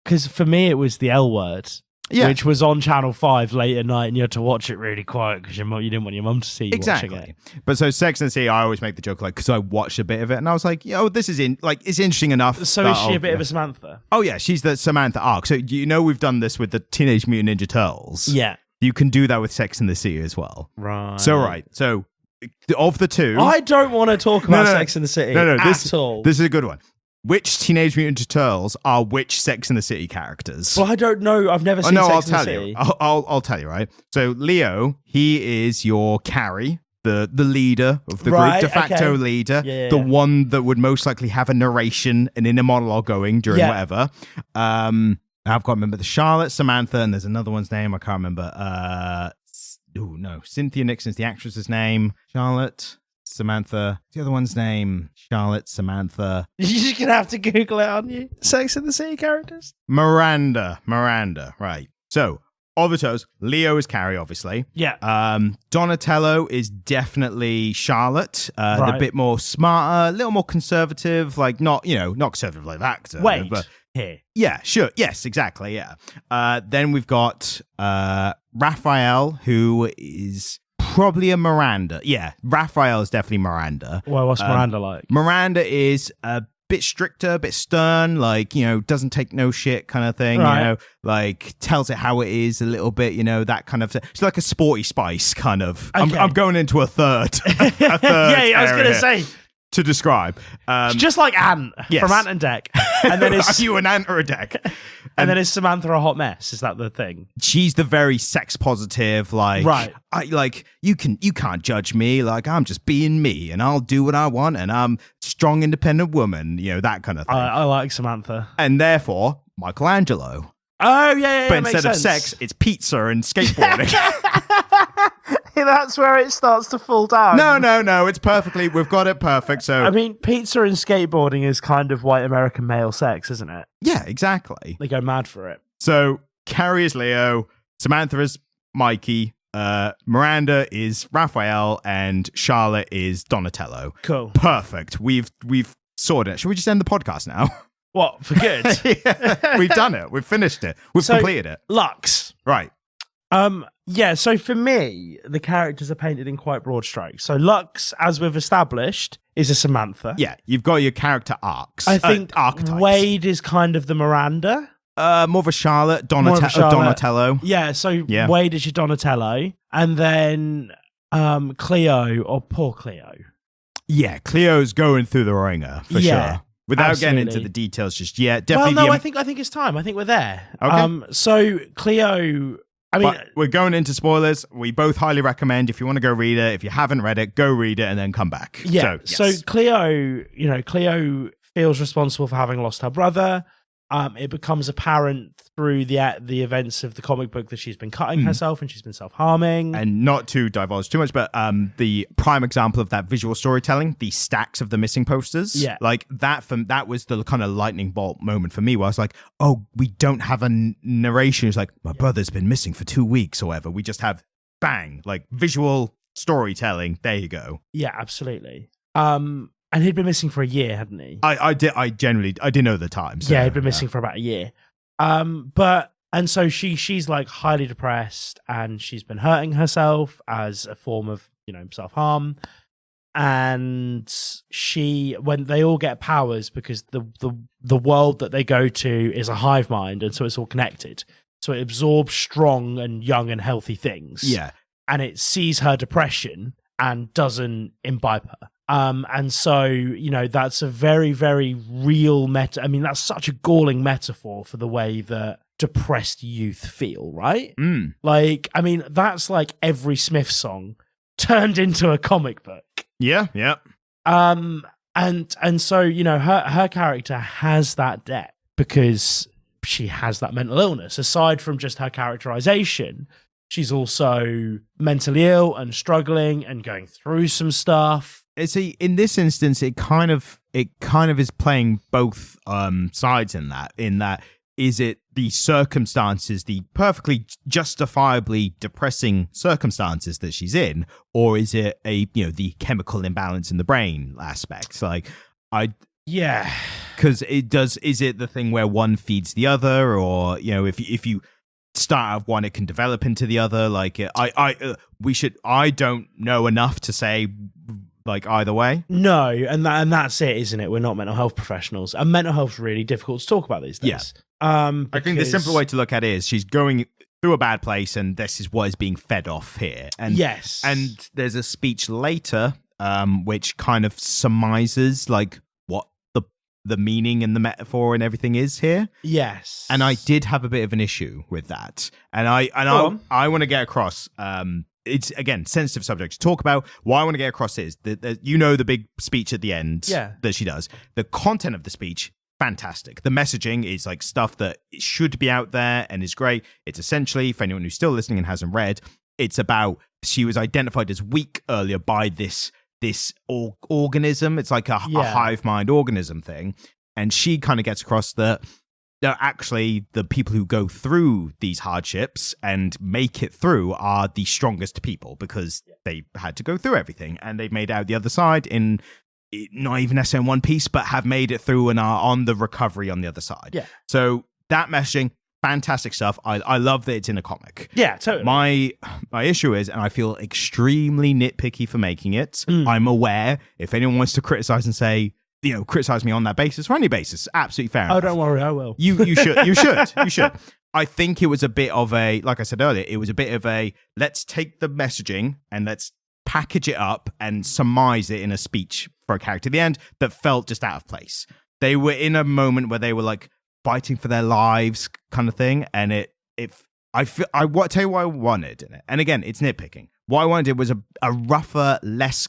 because for me it was the L Word, which was on Channel 5 late at night, and you had to watch it really quiet because you didn't want your mum to see you watching it. But so Sex and the City, I always make the joke like because I watched a bit of it and I was like, this is it's interesting enough. So is she a bit of a Samantha? Oh yeah, she's the Samantha arc. So we've done this with the Teenage Mutant Ninja Turtles. Yeah. You can do that with Sex and the City as well. Right. So of the two, I don't want to talk about Sex and the City at all. This is a good one. Which Teenage Mutant Ninja Turtles are which Sex and the City characters? Well, I don't know. I've never seen Sex and the City. I'll tell you, right? So Leo, he is your Carrie, the leader of the group, de facto leader, the one that would most likely have a narration and inner monologue going during whatever. I've got to remember the Charlotte, Samantha, and there's another one's name I can't remember. Cynthia Nixon's the actress's name. Charlotte, Samantha. The other one's name, Charlotte, Samantha. You're just going to have to Google it, aren't you? Sex and the City characters? Miranda, right. So, of the toes, Leo is Carrie, obviously. Yeah. Donatello is definitely Charlotte. The bit more smarter, a little more conservative, like not conservative like that. Wait. But here. Yeah, sure. Yes, exactly. Yeah. Then we've got Raphael, who is probably a Miranda. Yeah, Raphael is definitely Miranda. Well, what's Miranda like? Miranda is a bit stricter, a bit stern, like, doesn't take no shit kind of thing, like tells it how it is a little bit, that kind of thing. She's like a Sporty Spice kind of. Okay. I'm going into a third. Yeah, I was going to say. To describe. Just like Ant from Ant and Dec. And then are you an ant or a Dec? And then is Samantha a hot mess? Is that the thing? She's the very sex positive, like, right. You can't judge me, like I'm just being me and I'll do what I want and I'm strong, independent woman, that kind of thing. I like Samantha. And therefore, Michelangelo. Oh, yeah. But instead of sex, it's pizza and skateboarding. That's where it starts to fall down. No. It's perfectly. We've got it perfect. So I mean, pizza and skateboarding is kind of white American male sex, isn't it? Yeah, exactly. They go mad for it. So Carrie is Leo, Samantha is Mikey, Miranda is Raphael, and Charlotte is Donatello. Cool. Perfect. We've sorted it. Should we just end the podcast now? What, for good? Yeah, we've done it. We've finished it. We've completed it. Lux. Right. Yeah, so for me, the characters are painted in quite broad strokes. So Lux, as we've established, is a Samantha. Yeah, you've got your character arcs. I think archetypes. Wade is kind of the Miranda. More of a Charlotte, Donatello. Yeah, so Wade is your Donatello. And then Cleo, or poor Cleo. Yeah, Cleo's going through the ringer, for sure. Without getting into the details just yet. Definitely. Well, no, I think it's time. I think we're there. Okay. So Cleo... But we're going into spoilers. We both highly recommend if you want to go read it. If you haven't read it, go read it and then come back. Yeah. So Cleo, Cleo feels responsible for having lost her brother. It becomes apparent through the events of the comic book that she's been cutting herself and she's been self-harming. And not to divulge too much, but the prime example of that visual storytelling, the stacks of the missing posters, like that was the kind of lightning bolt moment for me where I was like, oh, we don't have a narration. It's like, my brother's been missing for 2 weeks or whatever. We just have bang, like visual storytelling. There you go. Yeah, absolutely. And he'd been missing for a year, hadn't he? I didn't know the time. So, yeah, he'd been missing for about a year. And so she's like highly depressed and she's been hurting herself as a form of, self-harm. and when they all get powers because the world that they go to is a hive mind, and so it's all connected. So it absorbs strong and young and healthy things. Yeah. And it sees her depression and doesn't imbibe her. And so, that's a very, very real that's such a galling metaphor for the way that depressed youth feel, right? That's like every Smith song turned into a comic book. Yeah. And so, her character has that depth because she has that mental illness. Aside from just her characterization, she's also mentally ill and struggling and going through some stuff. See, in this instance, it kind of is playing both sides in that is it the circumstances, the perfectly justifiably depressing circumstances that she's in, or is it the chemical imbalance in the brain aspects? Because is it the thing where one feeds the other, or if you start out one, it can develop into the other? I don't know enough to say either way. No, and that's it, isn't it? We're not mental health professionals, and mental health's really difficult to talk about these days. Yeah. I think the simple way to look at it is she's going through a bad place, and this is what is being fed off here. And yes, and there's a speech later, which kind of surmises what the meaning and the metaphor and everything is here. Yes, and I did have a bit of an issue with that, and I want to get across. It's again sensitive subject to talk about. What I want to get across is that the big speech at the end that she does. The content of the speech, fantastic. The messaging is stuff that should be out there and is great. It's essentially, for anyone who's still listening and hasn't read, it's about she was identified as weak earlier by this organism. It's like a hive mind organism thing, and she kind of gets across that actually the people who go through these hardships and make it through are the strongest people because they had to go through everything, and they've made it out the other side in not even necessarily in one piece, but have made it through and are on the recovery on the other side. Yeah. So that messaging, fantastic stuff. I love that it's in a comic. Yeah, totally. My issue is, and I feel extremely nitpicky for making it. I'm aware if anyone wants to criticize and say, criticize me on that basis or any basis, absolutely fair enough. Oh, don't worry, I will. You should. I think it was a bit of a, like I said earlier, it was a bit of a, let's take the messaging and let's package it up and surmise it in a speech for a character at the end that felt just out of place. They were in a moment where they were fighting for their lives kind of thing, and tell you what I wanted in it. And again, it's nitpicking. What I wanted was a rougher, less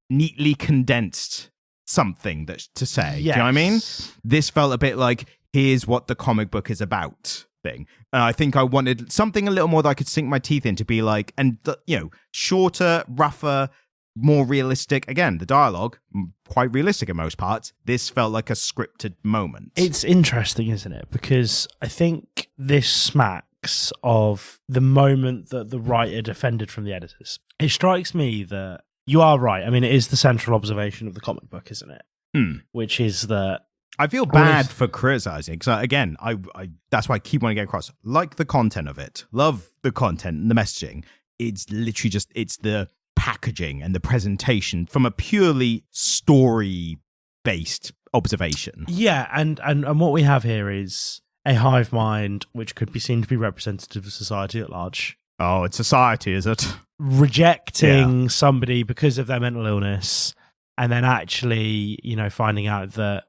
neatly condensed something to say. Yes. Do you know what I mean? This felt a bit like, here's what the comic book is about thing. And I think I wanted something a little more that I could sink my teeth in, to be shorter, rougher, more realistic. Again, the dialogue, quite realistic in most parts. This felt like a scripted moment. It's interesting, isn't it? Because I think this smacks of the moment that the writer defended from the editors. It strikes me that you are right. I mean, it is the central observation of the comic book, isn't it? Which is that I feel bad for criticizing, because again, I that's why I keep wanting to get across. Like the content of it, love the content and the messaging. It's literally it's the packaging and the presentation from a purely story-based observation. Yeah, and what we have here is a hive mind, which could be seen to be representative of society at large. Oh, it's society, is it? Rejecting somebody because of their mental illness, and then actually, finding out that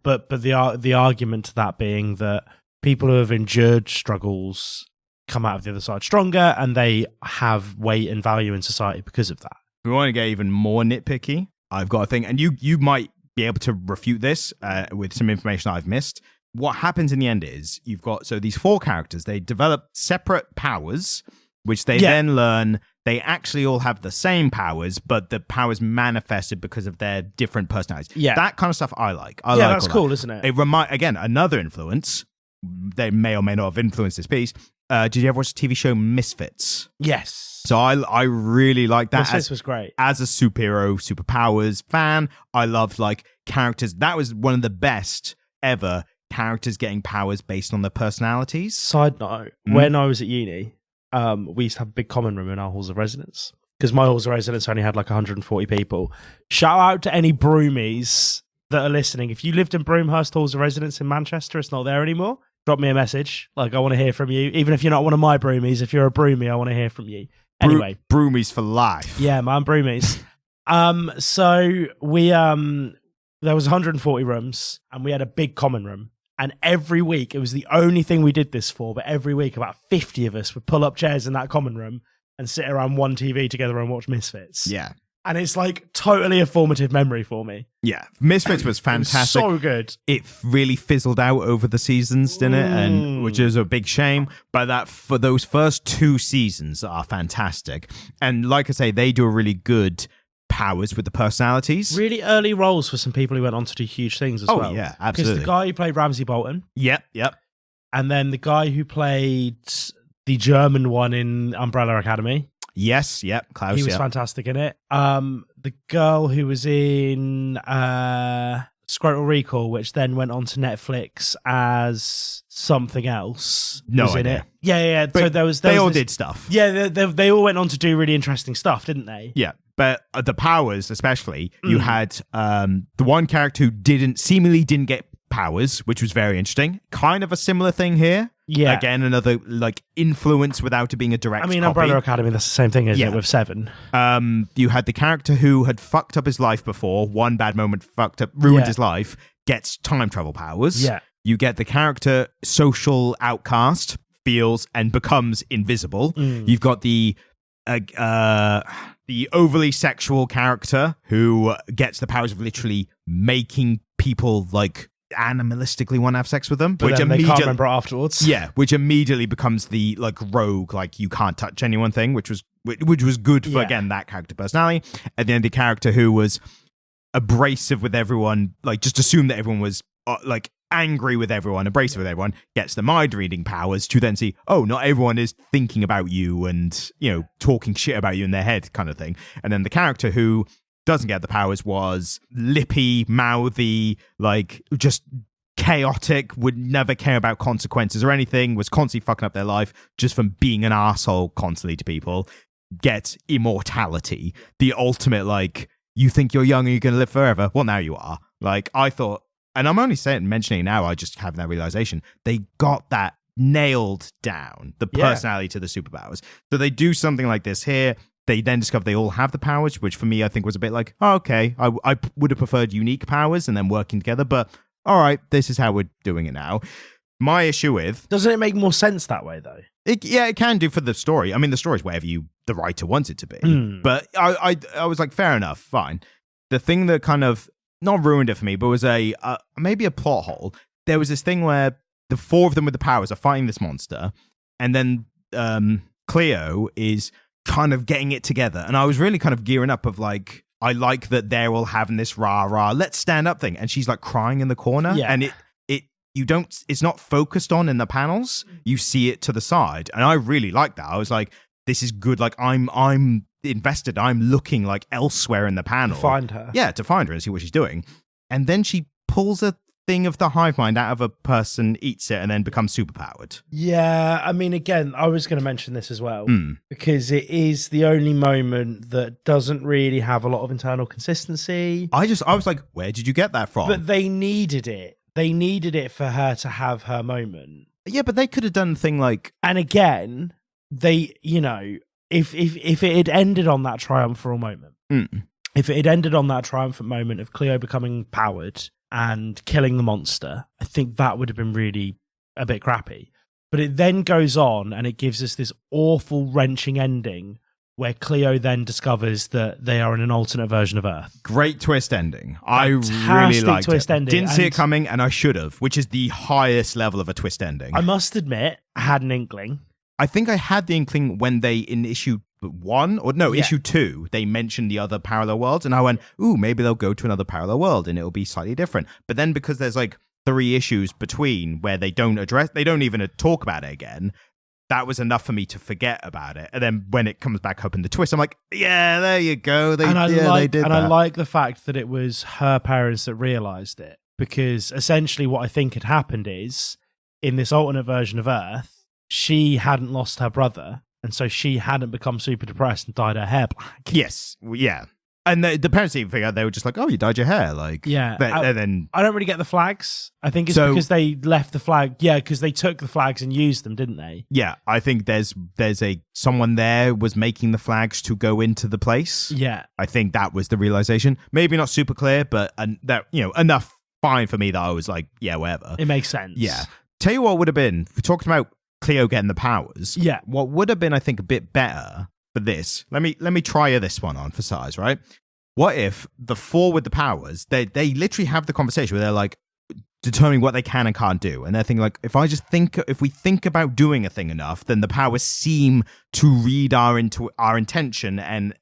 but the argument to that being that people who have endured struggles come out of the other side stronger, and they have weight and value in society because of that. If we want to get even more nitpicky, I've got a thing, and you might be able to refute this with some information I've missed. What happens in the end is you've got these four characters. They develop separate powers, which they then learn. They actually all have the same powers, but the powers manifested because of their different personalities. Yeah, that kind of stuff I like. That's cool, isn't it? It again, another influence. They may or may not have influenced this piece. Did you ever watch the TV show Misfits? Yes. So I really like that. Misfits was great. As a superpowers fan, I loved characters. That was one of the best ever characters getting powers based on their personalities. Side note, when I was at uni, we used to have a big common room in our halls of residence because my halls of residence only had like 140 people. Shout out to any Broomies that are listening. If you lived in Broomhurst halls of residence in Manchester, it's not there anymore. Drop me a message. Like, I want to hear from you. Even if you're not one of my Broomies, if you're a Broomie, I want to hear from you. Anyway. Broomies for life. Yeah, man, Broomies. So we, there was 140 rooms and we had a big common room. And every week, it was the only thing we did this for, but every week about 50 of us would pull up chairs in that common room and sit around one TV together and watch Misfits. Yeah. And it's like totally a formative memory for me. Yeah. Misfits was fantastic. So good. It really fizzled out over the seasons, didn't it? And which is a big shame. But that for those first 2 seasons are fantastic. And like I say, they do a really good powers with the personalities. Really early roles for some people who went on to do huge things as well. Oh, yeah, absolutely. Because the guy who played Ramsay Bolton. Yep. And then the guy who played the German one in Umbrella Academy. Yes, yep, Klaus. He was fantastic in it. The girl who was in Scrotal Recall, which then went on to Netflix as something else, was in it. Yeah. But so there was they all this, did stuff. Yeah, they all went on to do really interesting stuff, didn't they? Yeah. But the powers, especially, you had the one character who seemingly didn't get powers, which was very interesting. Kind of a similar thing here. Yeah. Again, another like influence without it being a direct copy. Umbrella Academy, that's the same thing, isn't it, with Seven? You had the character who had fucked up his life before, one bad moment ruined his life, gets time travel powers. Yeah. You get the character social outcast, feels and becomes invisible. You've got the overly sexual character who gets the powers of literally making people like animalistically want to have sex with them, but which then they can't remember afterwards. Yeah, which immediately becomes the like rogue, like you can't touch anyone thing, which was good for again that character personality. And then the character who was abrasive with everyone, like just assumed that everyone was like angry with everyone, abrasive with everyone, gets the mind reading powers to then see, oh, not everyone is thinking about you and talking shit about you in their head, kind of thing. And then the character who doesn't get the powers was lippy, mouthy, like just chaotic, would never care about consequences or anything, was constantly fucking up their life just from being an asshole constantly to people, get immortality. The ultimate, like, you think you're young and you're going to live forever? Well, now you are. Like, I thought, and I'm only mentioning it now, I just have that realization, they got that nailed down, the personality to the superpowers. So they do something like this here. They then discover they all have the powers, which for me, I think was a bit like, oh, okay, I would have preferred unique powers and then working together, but all right, this is how we're doing it now. My issue with... Doesn't it make more sense that way, though? It can do for the story. I mean, the story's whatever the writer wants it to be. But I was like, fair enough, fine. The thing that kind of, not ruined it for me, but was maybe a plot hole. There was this thing where the 4 of them with the powers are fighting this monster, and then Cleo is kind of getting it together. And I was really kind of gearing up of like, I like that they're all having this rah, let's stand up thing. And she's like crying in the corner. Yeah. And it's not focused on in the panels. You see it to the side. And I really like that. I was like, this is good. Like I'm invested. I'm looking like elsewhere in the panel. To find her. Yeah, to find her and see what she's doing. And then she pulls a thing of the hive mind out of a person, eats it, and then becomes superpowered. Yeah, I mean, again, I was going to mention this as well, because it is the only moment that doesn't really have a lot of internal consistency. I was like, where did you get that from? But they needed it. They needed it for her to have her moment. Yeah, but they could have done a thing like... And again, they, if it had ended on that triumphal moment, if it had ended on that triumphant moment of Cleo becoming powered and killing the monster, I think that would have been really a bit crappy. But it then goes on and it gives us this awful, wrenching ending where Cleo then discovers that they are in an alternate version of Earth. Great twist ending. I really liked twist it. Ending. Didn't see it coming, and I should have, which is the highest level of a twist ending. I must admit, I had an inkling. I think I had the inkling when they, in issue 2, they mentioned the other parallel worlds, and I went, ooh, maybe they'll go to another parallel world, and it'll be slightly different. But then because there's like 3 issues between where they don't even talk about it again, that was enough for me to forget about it. And then when it comes back up in the twist, I'm like, yeah, there you go. They did that. I like the fact that it was her parents that realized it, because essentially what I think had happened is, in this alternate version of Earth, she hadn't lost her brother, and so she hadn't become super depressed and dyed her hair black. Yes, yeah. And the parents even figured out, they were just like, "Oh, you dyed your hair," like, yeah. And then I don't really get the flags. I think it's because they left the flag. Yeah, because they took the flags and used them, didn't they? Yeah, I think there's someone there was making the flags to go into the place. Yeah, I think that was the realization. Maybe not super clear, but that enough fine for me that I was like, yeah, whatever. It makes sense. Yeah. Tell you what would have been. We're talking about Cleo getting the powers. Yeah. What would have been, I think, a bit better for this. Let me try this one on for size, right? What if the four with the powers, they literally have the conversation where they're like determining what they can and can't do. And they're thinking like, if we think about doing a thing enough, then the powers seem to read our intention and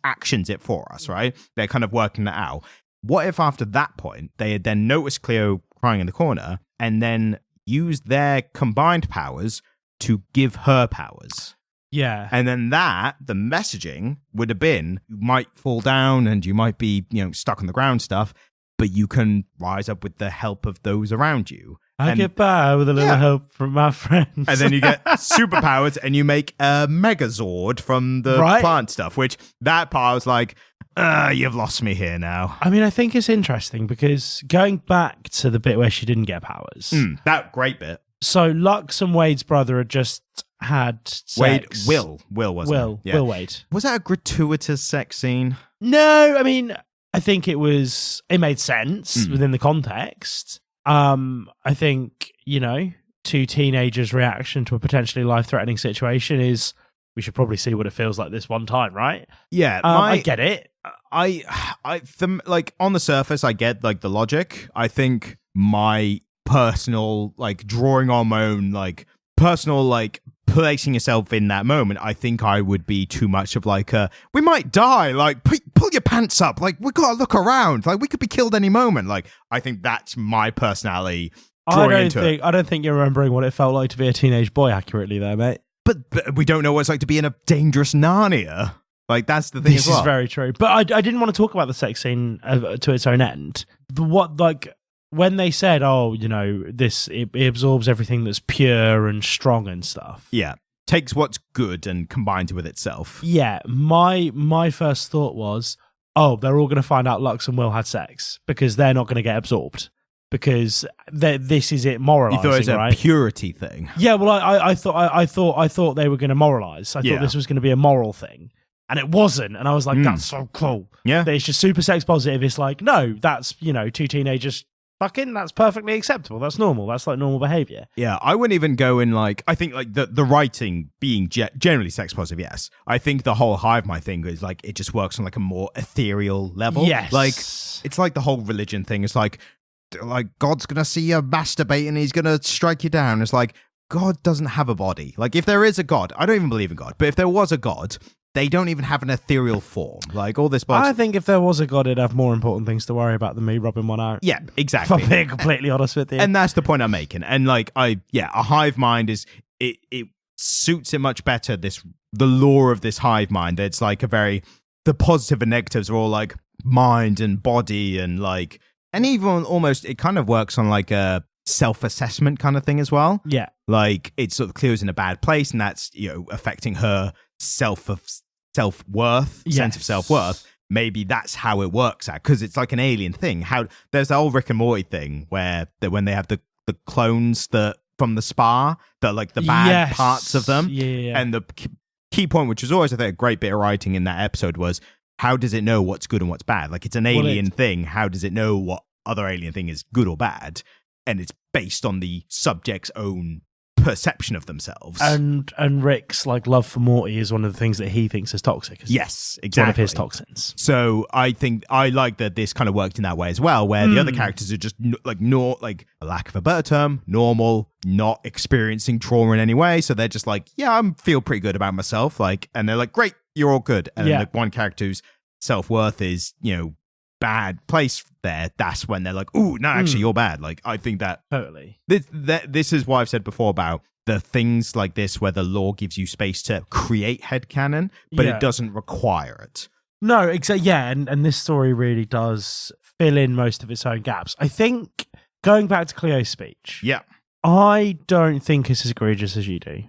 actions it for us, right? They're kind of working that out. What if after that point, they had then noticed Cleo crying in the corner and then used their combined powers to give her powers? Yeah. And then the messaging would have been, you might fall down and you might be, stuck on the ground stuff, but you can rise up with the help of those around you. I get by with a little help from my friends. And then you get superpowers and you make a Megazord from the plant stuff, which that part was like, you've lost me here now. I mean, I think it's interesting because going back to the bit where she didn't get powers. That great bit. So Lux and Wade's brother had just had sex. Will wasn't it? Yeah. Will Wade. Was that a gratuitous sex scene? No, I mean, I think it made sense within the context. I think, two teenagers' reaction to a potentially life-threatening situation is, we should probably see what it feels like this one time, right? Yeah. I get it. On the surface, I get like the logic. I think my personal, like drawing on my own, like personal, like placing yourself in that moment, I think I would be too much of like we might die, like pull your pants up, like we gotta look around, like we could be killed any moment. Like I think that's my personality. I don't think you're remembering what it felt like to be a teenage boy accurately there, mate. But we don't know what it's like to be in a dangerous Narnia. Like that's the thing. This is very true. But I didn't want to talk about the sex scene to its own end. When they said, it absorbs everything that's pure and strong and stuff. Yeah. Takes what's good and combines it with itself. Yeah. My first thought was, they're all going to find out Lux and Will had sex because they're not going to get absorbed because this is it moralizing, you thought it was a purity thing. Yeah. Well, I thought they were going to moralize. I thought this was going to be a moral thing. And it wasn't. And I was like, that's so cool. Yeah. It's just super sex positive. It's like, no, that's, two teenagers fucking, that's perfectly acceptable. That's normal. That's like normal behavior. Yeah, I wouldn't even go in like, I think like the writing being generally sex positive, yes. I think the whole hive mind thing is like, it just works on like a more ethereal level. Yes. Like, it's like the whole religion thing. It's like God's going to see you masturbate and he's going to strike you down. It's like, God doesn't have a body. Like, if there is a God, I don't even believe in God, but if there was a God, they don't even have an ethereal form. Like all this I think if there was a God, it'd have more important things to worry about than me rubbing one out. Yeah, exactly. If I'm being completely honest with you. And that's the point I'm making. And like, a hive mind is, it suits it much better, the lore of this hive mind. It's like the positive and negatives are all like mind and body and like, and even almost, it kind of works on like a self-assessment kind of thing as well. Yeah. Like it's sort of Cleo's in a bad place and that's, affecting her self-worth, sense of self-worth. Maybe that's how it works out because it's like an alien thing. How there's the old Rick and Morty thing where when they have the clones that from the spa, that like the bad parts of them. Yeah. And the key point, which was always I think a great bit of writing in that episode, was how does it know what's good and what's bad? Like it's an alien thing. How does it know what other alien thing is good or bad? And it's based on the subject's own perception of themselves. And Rick's like love for Morty is one of the things that he thinks is toxic. Yes, exactly. It's one of his toxins. So I think I like that this kind of worked in that way as well, where the other characters are just like a lack of a better term, normal, not experiencing trauma in any way. So they're just like, yeah, I feel pretty good about myself. Like, and they're like, great, you're all good. And then like one character whose self-worth is, bad place there, that's when they're like, ooh, no, actually you're bad. Like I think that totally this is what I've said before about the things like this where the lore gives you space to create headcanon, but it doesn't require it. No, exactly. Yeah, and this story really does fill in most of its own gaps. I think going back to Cleo's speech, yeah, I don't think it's as egregious as you do.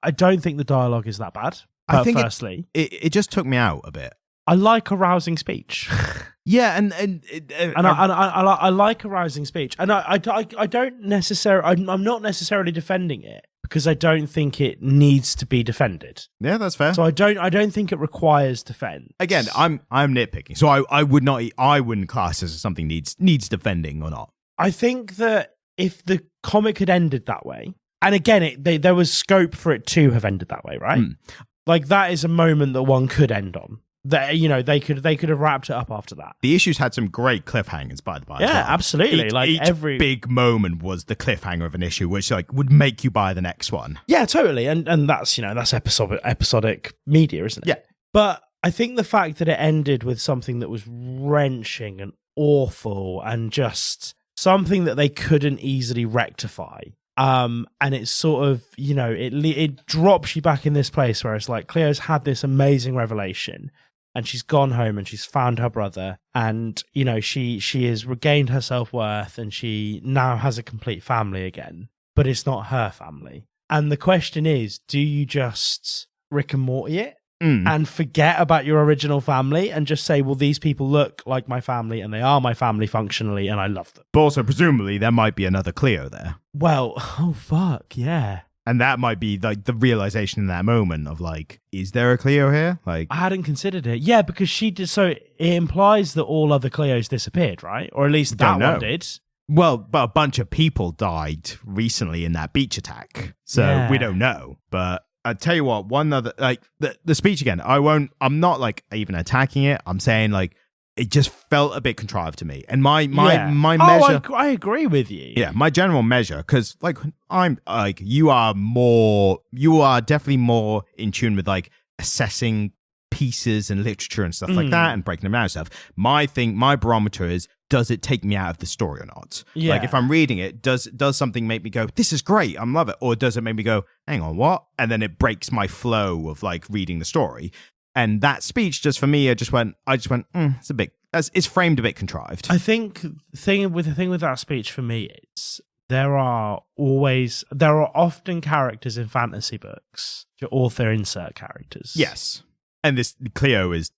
I don't think the dialogue is that bad. I think firstly, it just took me out a bit. I like arousing speech. Yeah, and I like arousing speech, and I don't necessarily. I'm not necessarily defending it because I don't think it needs to be defended. Yeah, that's fair. So I don't think it requires defense. Again, I'm nitpicking, so I wouldn't class as something needs defending or not. I think that if the comic had ended that way, and again, there was scope for it to have ended that way, right? Like that is a moment that one could end on. That, you know, they could have wrapped it up after that. The issue's had some great cliffhangers, by the way. Yeah, absolutely. Each big moment was the cliffhanger of an issue, which like would make you buy the next one. Yeah, totally. And that's, you know, that's episodic media, isn't it? Yeah. But I think the fact that it ended with something that was wrenching and awful and just something that they couldn't easily rectify. And it's sort of, you know, it drops you back in this place where it's like Cleo's had this amazing revelation. And she's gone home and she's found her brother, and you know she has regained her self-worth, and she now has a complete family again. But it's not her family. And the question is, do you just Rick and Morty it and forget about your original family and just say, well, these people look like my family and they are my family functionally, and I love them. But also, presumably, there might be another Cleo there. Well, oh fuck yeah. And that might be like the realization in that moment of like, is there a Cleo here? Like, I hadn't considered it. Yeah, because she did. So it implies that all other Cleos disappeared, right? Or at least that one did. Well, but a bunch of people died recently in that beach attack, so we don't know. But I tell you what, one other like the speech again. I'm not like even attacking it. I'm saying like it just felt a bit contrived to me. And my measure. Oh, I agree with you. Yeah, my general measure, because like I'm like you are definitely more in tune with like assessing pieces and literature and stuff like that and breaking them down and stuff. My barometer is, does it take me out of the story or not? Yeah. Like if I'm reading it, does something make me go, this is great, I love it, or does it make me go, hang on, what? And then it breaks my flow of like reading the story. And that speech, just for me, I just went, it's framed a bit contrived. I think the thing with that speech for me is there are often characters in fantasy books, your author insert characters. Yes. And this Cleo it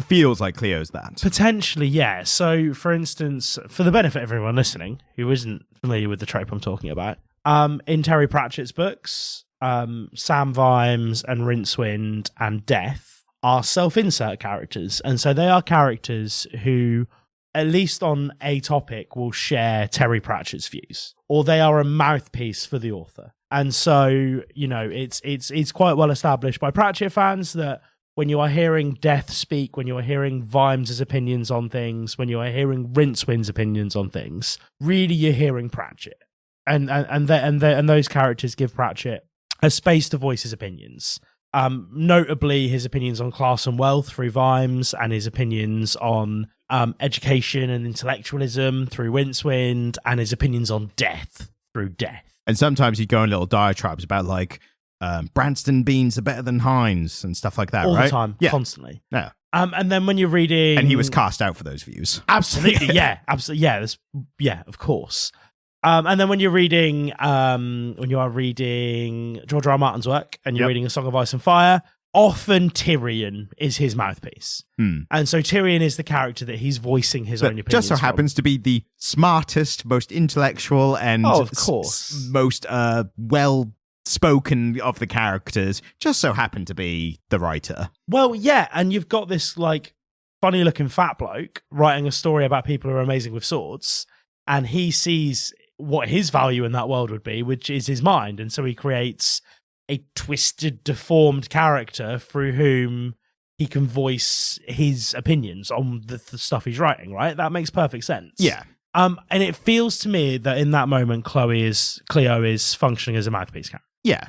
feels like Cleo's that. Potentially, yeah. So, for instance, for the benefit of everyone listening who isn't familiar with the trope I'm talking about, in Terry Pratchett's books, Sam Vimes and Rincewind and Death are self-insert characters. And so they are characters who, at least on a topic, will share Terry Pratchett's views, or they are a mouthpiece for the author. And so, you know, it's quite well established by Pratchett fans that when you are hearing Death speak, when you are hearing Vimes' opinions on things, when you are hearing Rincewind's opinions on things, really you're hearing Pratchett. And those characters give Pratchett a space to voice his opinions. Notably, his opinions on class and wealth through Vimes, and his opinions on education and intellectualism through Rincewind, and his opinions on death through Death. And sometimes he'd go in little diatribes about like Branston beans are better than Heinz and stuff like that, all right? the time, yeah. Constantly. Yeah. And then when you're reading, and he was cast out for those views. Absolutely, yeah, absolutely, yeah, of course. And then when you are reading George R. R. Martin's work and you're reading A Song of Ice and Fire, often Tyrion is his mouthpiece. And so Tyrion is the character that he's voicing his own opinions. Just so happens to be the smartest, most intellectual, and of course, most well-spoken of the characters. Just so happened to be the writer. Well, yeah, and you've got this like funny-looking fat bloke writing a story about people who are amazing with swords, and he sees what his value in that world would be, which is his mind. And so he creates a twisted, deformed character through whom he can voice his opinions on the stuff he's writing, right? That makes perfect sense. Yeah. And it feels to me that in that moment, Cleo is functioning as a mouthpiece character. Yeah.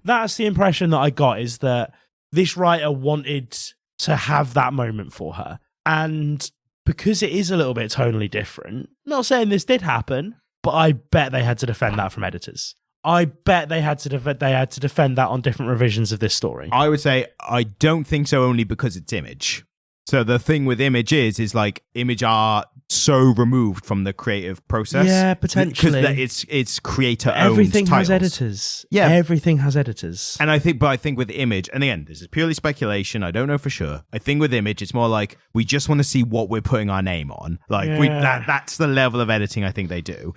That's the impression that I got, is that this writer wanted to have that moment for her. And because it is a little bit tonally different, not saying this did happen, but I bet they had to defend that from editors. I bet they had to defend that on different revisions of this story. I would say I don't think so, only because it's Image. So the thing with Image is like Image are so removed from the creative process. Yeah, potentially. Because it's creator owned Everything titles. has editors. Yeah. Everything has editors. And I think with Image, and again, this is purely speculation, I don't know for sure. I think with Image, it's more like we just want to see what we're putting our name on. Like that's the level of editing I think they do.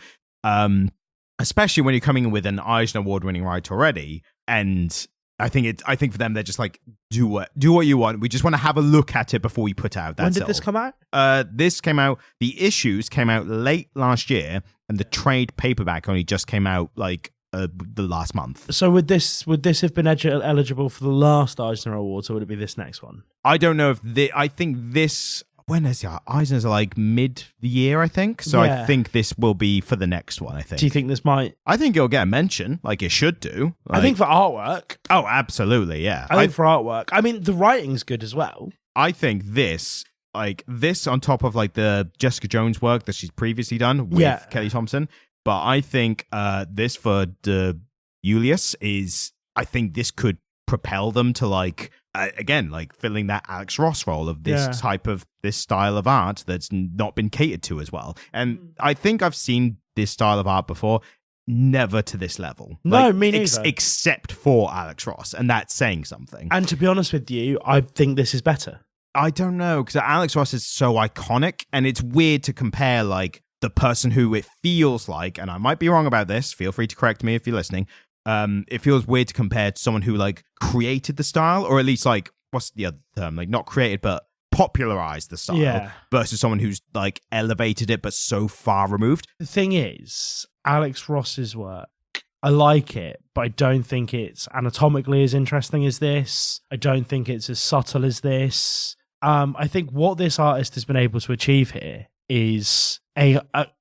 Especially when you're coming in with an Eisner Award-winning writer already, and I think for them they're just like do what you want. We just want to have a look at it before we put it out. That's when did this come out? This came out. The issues came out late last year, and the trade paperback only just came out like the last month. So would this have been eligible for the last Eisner Awards, or would it be this next one? I don't know if I think this. When is the Eisner's like mid the year, I think. So I think this will be for the next one, I think. Do you think this might? I think it'll get a mention, like it should do. Like, I think for artwork. Oh, absolutely, yeah. I think for artwork. I mean, the writing's good as well. I think this on top of like the Jessica Jones work that she's previously done with Kelly Thompson. But I think this for De Iulis is, I think this could propel them to like, again, like filling that Alex Ross role of this type of this style of art that's not been catered to as well. And I think I've seen this style of art before, never to this level. No, like, me neither. Except for Alex Ross, and that's saying something. And to be honest with you, I think this is better. I don't know, because Alex Ross is so iconic, and it's weird to compare like the person who it feels like, and I might be wrong about this, feel free to correct me if you're listening. It feels weird to compare to someone who like created the style, or at least like, what's the other term? Like not created, but popularized the style versus someone who's like elevated it, but so far removed. The thing is, Alex Ross's work, I like it, but I don't think it's anatomically as interesting as this. I don't think it's as subtle as this. I think what this artist has been able to achieve here is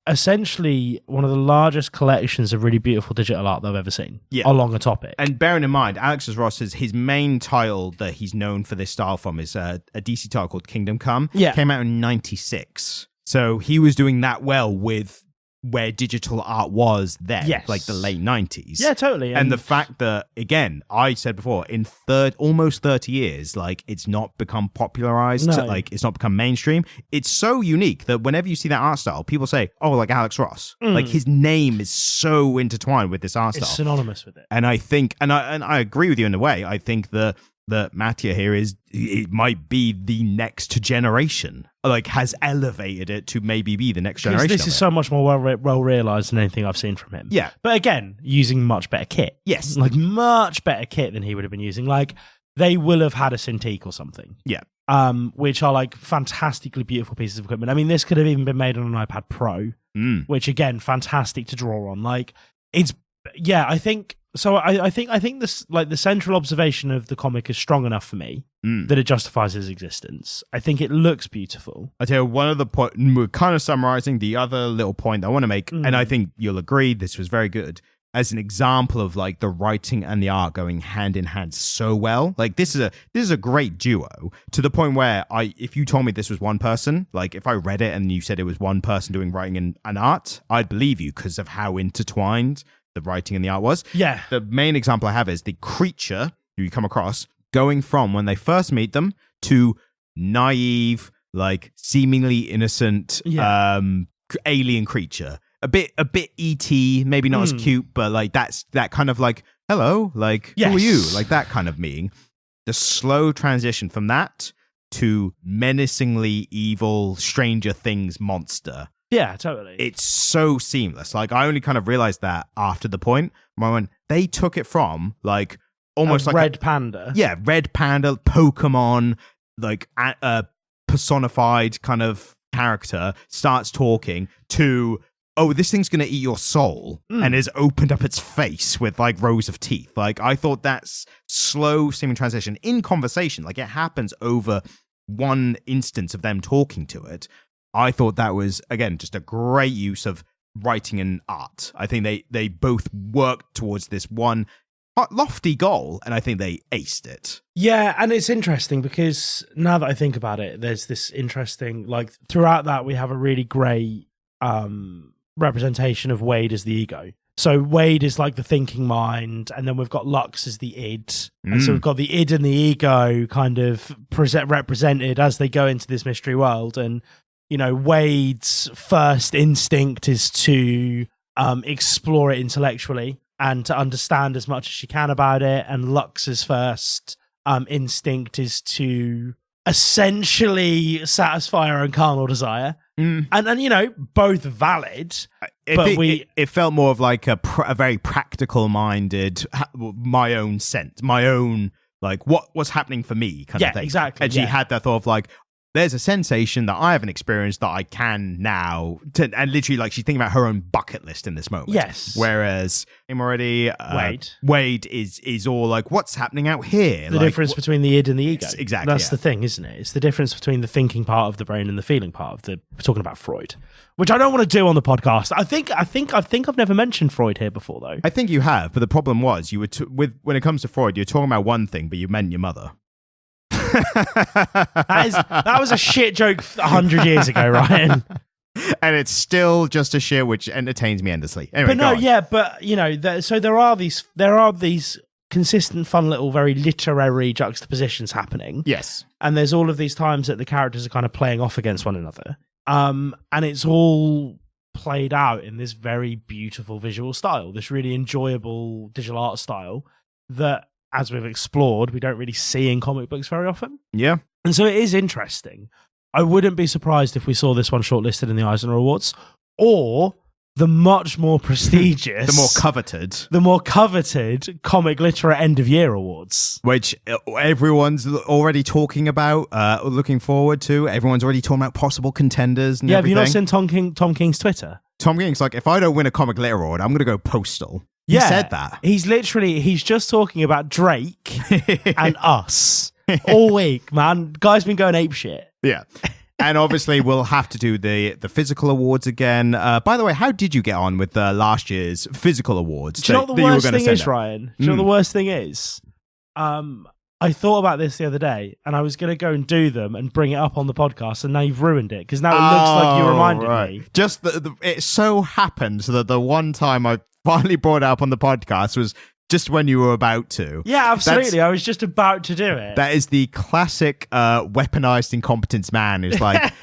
essentially one of the largest collections of really beautiful digital art that I've ever seen along a topic. And bearing in mind, Alex Ross is his main title that he's known for this style from is a DC title called Kingdom Come. Yeah. Came out in 96. So he was doing that well with where digital art was then, like the late 90s. Yeah, totally. And the fact that, again, I said before, in almost 30 years, like it's not become popularized, like it's not become mainstream. It's so unique that whenever you see that art style, people say, oh, like Alex Ross. Like his name is so intertwined with this art style. It's synonymous with it. And I think, and I agree with you in a way, I think that Mattia here it might be the next generation, like has elevated it to maybe be the next generation. This is so much more well realized than anything I've seen from him. Yeah. But again, using much better kit. Yes. Like much better kit than he would have been using. Like they will have had a Cintiq or something. Yeah. Which are like fantastically beautiful pieces of equipment. I mean, this could have even been made on an iPad Pro, which again, fantastic to draw on. Like it's, I think. So I think this, like the central observation of the comic is strong enough for me that it justifies his existence. I think it looks beautiful. I tell you, one of the we're kind of summarizing the other little point I want to make, and I think you'll agree this was very good as an example of like the writing and the art going hand in hand so well. Like this is a great duo to the point where if you told me this was one person, like if I read it and you said it was one person doing writing and art, I'd believe you because of how intertwined the writing and the art was. Yeah. The main example I have is the creature who you come across going from when they first meet them to naive, like seemingly innocent alien creature. A bit ET, maybe not as cute, but like that's that kind of like, hello, like who are you? Like that kind of meaning. The slow transition from that to menacingly evil Stranger Things monster. Yeah, totally. It's so seamless. Like I only kind of realized that after the point when they took it from like almost like Red Panda. Yeah, Red Panda, Pokemon, like a personified kind of character starts talking to, oh, this thing's going to eat your soul and has opened up its face with like rows of teeth. Like I thought that's slow seeming transition in conversation. Like it happens over one instance of them talking to it. I thought that was, again, just a great use of writing and art. I think they both worked towards this one lofty goal, and I think they aced it. Yeah, and it's interesting because now that I think about it, there's this interesting, like, throughout that we have a really great representation of Wade as the ego. So Wade is like the thinking mind, and then we've got Lux as the id. And so we've got the id and the ego kind of represented as they go into this mystery world. And, you know, Wade's first instinct is to explore it intellectually and to understand as much as she can about it. And Lux's first instinct is to essentially satisfy her own carnal desire. And you know, both valid. It felt more of like a very practical minded, my own sense, my own, like what was happening for me kind of thing. Exactly. And she had that thought of like, there's a sensation that I haven't experienced that I can now. And literally, like, she's thinking about her own bucket list in this moment. Yes. Whereas him already, Wade is all like, what's happening out here? The difference between the id and the ego. Exactly. That's the thing, isn't it? It's the difference between the thinking part of the brain and the feeling part of the. We're talking about Freud, which I don't want to do on the podcast. I think I've never mentioned Freud here before, though. I think you have, but the problem was you were when it comes to Freud, you're talking about one thing, but you meant your mother. That was a shit joke 100 years ago, Ryan. And it's still just a shit which entertains me endlessly. Anyway, but you know, so there are these consistent, fun little, very literary juxtapositions happening. Yes, and there's all of these times that the characters are kind of playing off against one another, and it's all played out in this very beautiful visual style, this really enjoyable digital art style that, as we've explored, we don't really see in comic books very often. Yeah. And so it is interesting. I wouldn't be surprised if we saw this one shortlisted in the Eisner Awards, or the much more prestigious, the more coveted Comic Literate End of Year Awards, which everyone's already talking about, looking forward to. Everyone's already talking about possible contenders and everything. Have you not seen Tom King's Twitter? Tom King's like, if I don't win a Comic Literate Award, I'm going to go postal. He said that. He's just talking about Drake and us all week, man. Guy's been going apeshit. Yeah. And obviously we'll have to do the physical awards again. By the way, how did you get on with last year's physical awards? Do you know what the worst thing is, Ryan? Do you know what the worst thing is? I thought about this the other day, and I was going to go and do them and bring it up on the podcast, and now you've ruined it, because now it looks like you reminded me. Just it so happens that the one time I finally brought it up on the podcast was just when you were about to. Yeah, absolutely. I was just about to do it. That is the classic weaponized incompetence man who's like,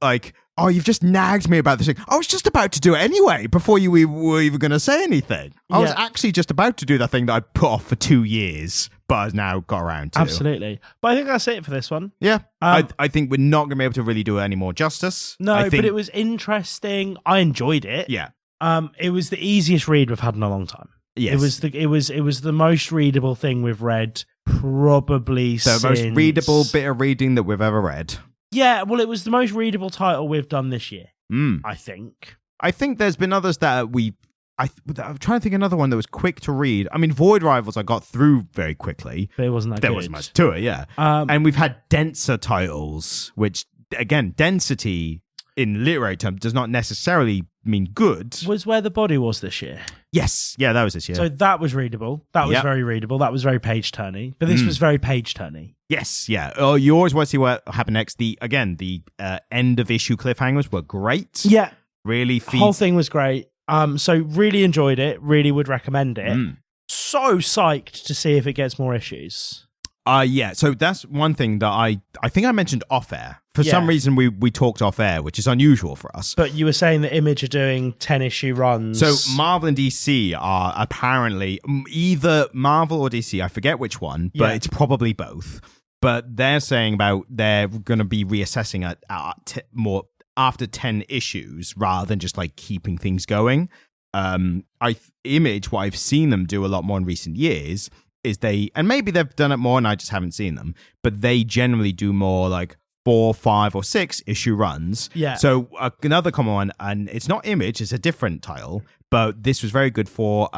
like, oh, you've just nagged me about this thing. I was just about to do it anyway before you were even going to say anything. I was actually just about to do that thing that I put off for 2 years, but I've now got around to. Absolutely. But I think that's it for this one. Yeah. I think we're not going to be able to really do it any more justice. No, but it was interesting. I enjoyed it. Yeah. It was the easiest read we've had in a long time. Yes. It was the most readable thing we've read probably since... The most readable bit of reading that we've ever read. Yeah, well, it was the most readable title we've done this year, I think. I think there's been others that I'm trying to think of another one that was quick to read. I mean, Void Rivals I got through very quickly. But it wasn't that good. There wasn't much to it, yeah. And we've had denser titles, which, again, density in literary terms does not necessarily mean good. Was Where the Body Was this year. Yes. Yeah, that was this year. So that was readable. That was very readable. That was very page-turny. But this was very page-turny. Yes, yeah. Oh, you always want to see what happened next. The end of issue cliffhangers were great. Yeah. Really the whole thing was great. So really enjoyed it. Really would recommend it. So psyched to see if it gets more issues. Yeah, so that's one thing that I think I mentioned off air. For some reason, we talked off air, which is unusual for us. But you were saying that Image are doing 10-issue runs. So Marvel and DC are apparently either Marvel or DC, I forget which one, but it's probably both. But they're saying about they're going to be reassessing at more after 10 issues rather than just like keeping things going. Image, what I've seen them do a lot more in recent years is and maybe they've done it more and I just haven't seen them, but they generally do more like 4, 5, or 6 issue runs. Yeah. So another common one, and it's not Image, it's a different title, but this was very good for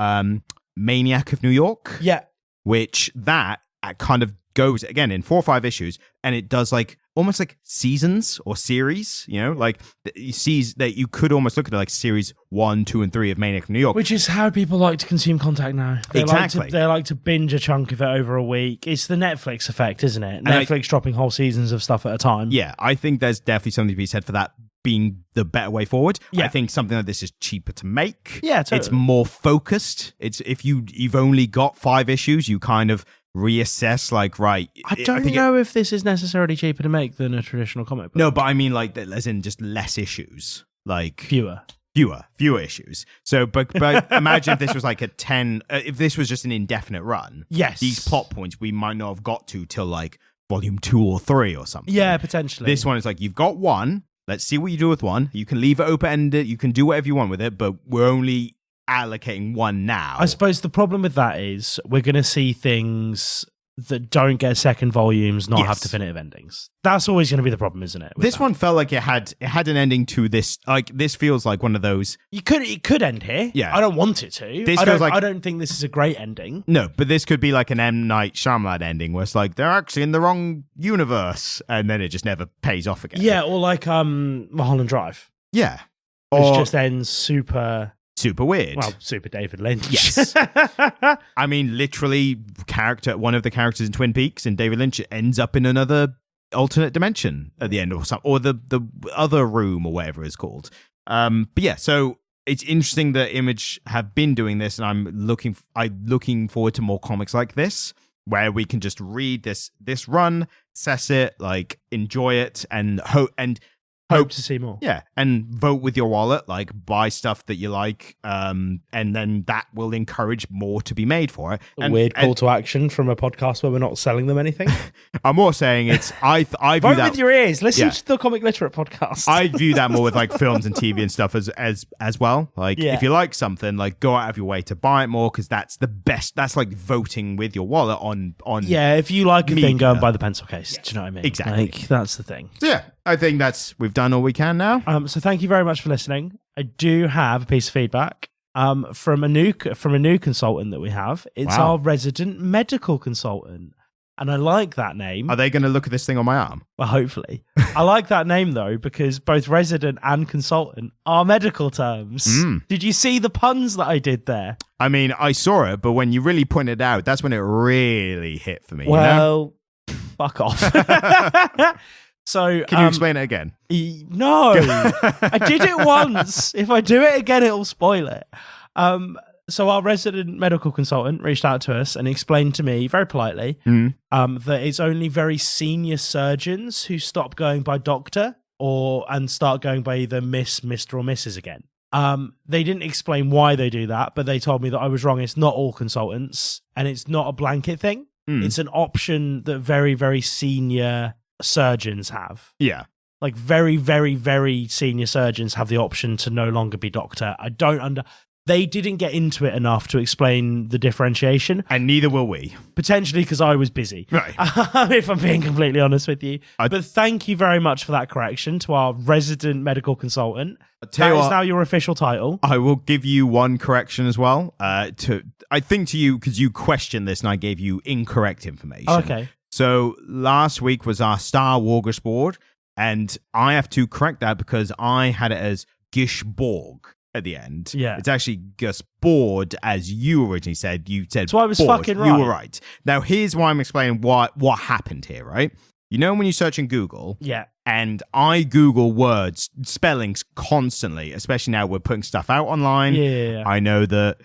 Maniac of New York. Yeah. Which that kind of goes again in 4 or 5 issues, and it does like almost like seasons or series, you know, like you see that you could almost look at it like series 1, 2, and 3 of Maniac of New York, which is how people like to consume content now. They exactly. They like to binge a chunk of it over a week. It's the Netflix effect, isn't it? Netflix dropping whole seasons of stuff at a time. Yeah, I think there's definitely something to be said for that being the better way forward. Yeah. I think something like this is cheaper to make. Yeah, totally. It's more focused. It's if you've only got 5 issues, you kind of reassess like, right. I don't know if this is necessarily cheaper to make than a traditional comic book. No, but I mean like as in just less issues. Like Fewer issues. So, but imagine if this was like if this was just an indefinite run. Yes. These plot points we might not have got to till like volume 2 or 3 or something. Yeah, potentially. This one is like, you've got 1. Let's see what you do with 1. You can leave it open-ended. You can do whatever you want with it, but we're only allocating 1 now. I suppose the problem with that is we're going to see things that don't get second volumes not have definitive endings. That's always going to be the problem, isn't it? This one felt like it had an ending to this. Like, this feels like one of those. It could end here. Yeah. I don't want it to. I don't think this is a great ending. No, but this could be like an M. Night Shyamalan ending where it's like they're actually in the wrong universe, and then it just never pays off again. Yeah, or like Mulholland Drive. Yeah. Which just ends super weird. Well, super David Lynch. Yes. I mean, literally, one of the characters in Twin Peaks and David Lynch ends up in another alternate dimension at the end or something, or the other room or whatever it's called. But yeah, so it's interesting that Image have been doing this, and I'm looking forward to more comics like this, where we can just read this run, assess it, like enjoy it, and hope to see more. Yeah, and vote with your wallet, like buy stuff that you like, and then that will encourage more to be made for it. A weird call to action from a podcast where we're not selling them anything. I'm more saying it's I view vote that with your ears. Listen to the Comic Literate podcast. I view that more with like films and TV and stuff as well. Like if you like something, like go out of your way to buy it more, because that's the best. That's like voting with your wallet on. Yeah, if you like a thing, go and buy the pencil case. Do you know what I mean? Exactly. Like, that's the thing. So yeah, I think we've done all we can now. So thank you very much for listening. I do have a piece of feedback from a new consultant that we have. It's our resident medical consultant, and I like that name. Are they going to look at this thing on my arm? Well, hopefully. I like that name though, because both resident and consultant are medical terms. Did you see the puns that I did there? I mean, I saw it, but when you really pointed it out, that's when it really hit for me. Well, fuck off. So, can you explain it again? No, I did it once. If I do it again, it'll spoil it. So our resident medical consultant reached out to us and explained to me very politely that it's only very senior surgeons who stop going by doctor and start going by either Miss, Mr. or Mrs. again. They didn't explain why they do that, but they told me that I was wrong. It's not all consultants, and it's not a blanket thing. It's an option that very, very senior surgeons have. Yeah. Like very, very, very senior surgeons have the option to no longer be doctor. They didn't get into it enough to explain the differentiation. And neither will we. Potentially because I was busy. Right. If I'm being completely honest with you. But thank you very much for that correction to our resident medical consultant. That is now your official title. I will give you one correction as well. I think to you, because you questioned this and I gave you incorrect information. Okay. So last week was our Star Wars board, and I have to correct that because I had it as Gishborg at the end. Yeah. It's actually Gusboard, as you originally said. You said so I was board. fucking right. You were right. Now here's why I'm explaining what happened here, right? You know when you search in Google? Yeah. And I Google words, spellings constantly, especially now we're putting stuff out online. Yeah. I know that,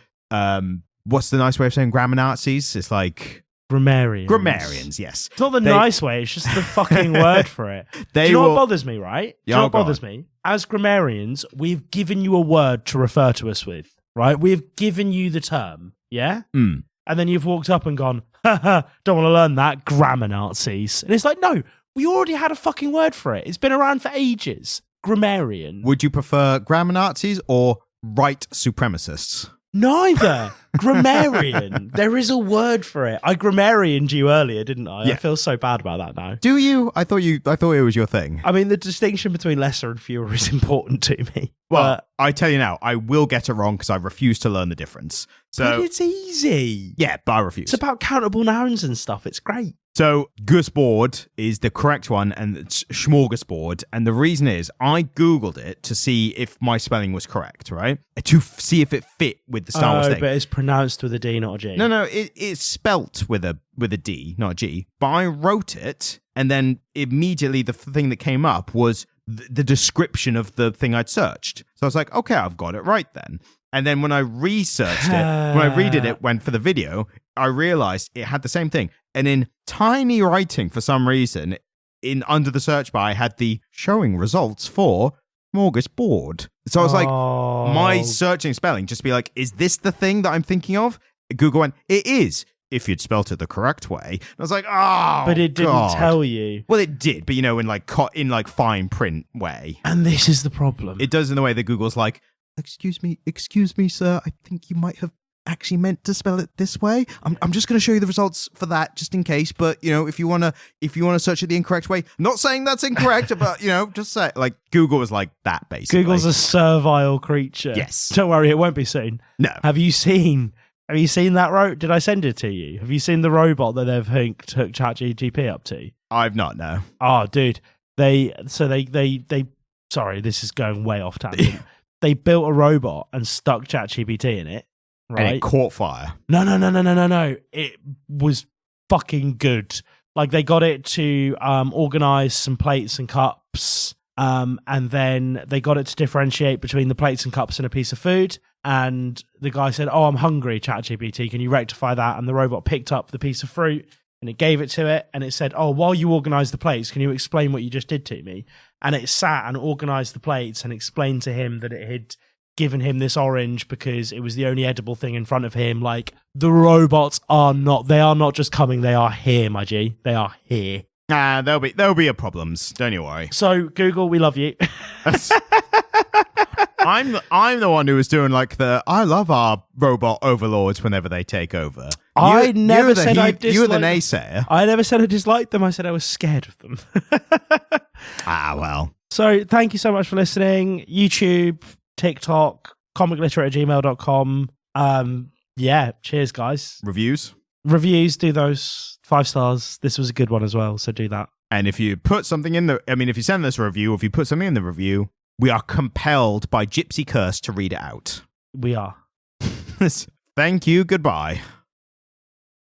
what's the nice way of saying grammar Nazis? It's like... Grammarians, yes. It's not the nice way, it's just the fucking word for it. Do you know what bothers me, right? Do you know what bothers me? As grammarians, we've given you a word to refer to us with, right? We've given you the term, yeah? And then you've walked up and gone, haha, don't want to learn that, grammar Nazis. And it's like, no, we already had a fucking word for it. It's been around for ages. Grammarian. Would you prefer grammar Nazis or right supremacists? Neither. Grammarian. There is a word for it. I grammarianed you earlier, didn't I? Yeah. I feel so bad about that now. Do you? I thought it was your thing. I mean, the distinction between lesser and fewer is important to me. Well, I tell you now, I will get it wrong because I refuse to learn the difference. So but it's easy. Yeah, but I refuse. It's about countable nouns and stuff. It's great. So Gusboard is the correct one, and it's smorgasbord. And the reason is I Googled it to see if my spelling was correct, right? To see if it fit with the Star Wars thing. But it's pronounced with a D, not a G. No, it's spelt with a D, not a G. But I wrote it, and then immediately the thing that came up was the description of the thing I'd searched. So I was like, okay, I've got it right then. And then when I researched it, when I redid it, went for the video, I realized it had the same thing. And in tiny writing, for some reason, under the search bar, I had the showing results for smorgasbord. So I was like, my searching spelling, just be like, is this the thing that I'm thinking of? Google went, it is, if you'd spelt it the correct way. And I was like, oh, but it didn't tell you. Well, it did, but in like fine print way. And this is the problem. It does in the way that Google's like, excuse me, sir, I think you might have actually meant to spell it this way. I'm just going to show you the results for that just in case, but if you want to search it the incorrect way, I'm not saying that's incorrect, but just say like Google was like that basically. Google's a servile creature. Yes. Don't worry, it won't be soon. No. Have you seen that did I send it to you? Have you seen the robot that they've hooked ChatGPT up to? I've not, no. Oh, dude. They sorry, this is going way off tangent. They built a robot and stuck ChatGPT in it, right? And it caught fire. No. It was fucking good. Like they got it to organize some plates and cups, and then they got it to differentiate between the plates and cups and a piece of food. And the guy said, "Oh, I'm hungry, ChatGPT. Can you rectify that?" And the robot picked up the piece of fruit and it gave it to it, and it said, "Oh, while you organize the plates, can you explain what you just did to me?" And it sat and organized the plates and explained to him that it had given him this orange because it was the only edible thing in front of him. Like, the robots are not just coming, they are here, my G. They are here. Nah, there'll be problems. Don't you worry. So, Google, we love you. I'm the one who was doing like I love our robot overlords whenever they take over. I never said I disliked them. You were the naysayer. I never said I disliked them. I said I was scared of them. Well. So thank you so much for listening. YouTube, TikTok, comicliterate@gmail.com. Yeah, cheers, guys. Reviews, do those 5 stars. This was a good one as well, so do that. And if you put something in if you send us a review, if you put something in the review, we are compelled by Gypsy Curse to read it out. We are. Thank you. Goodbye.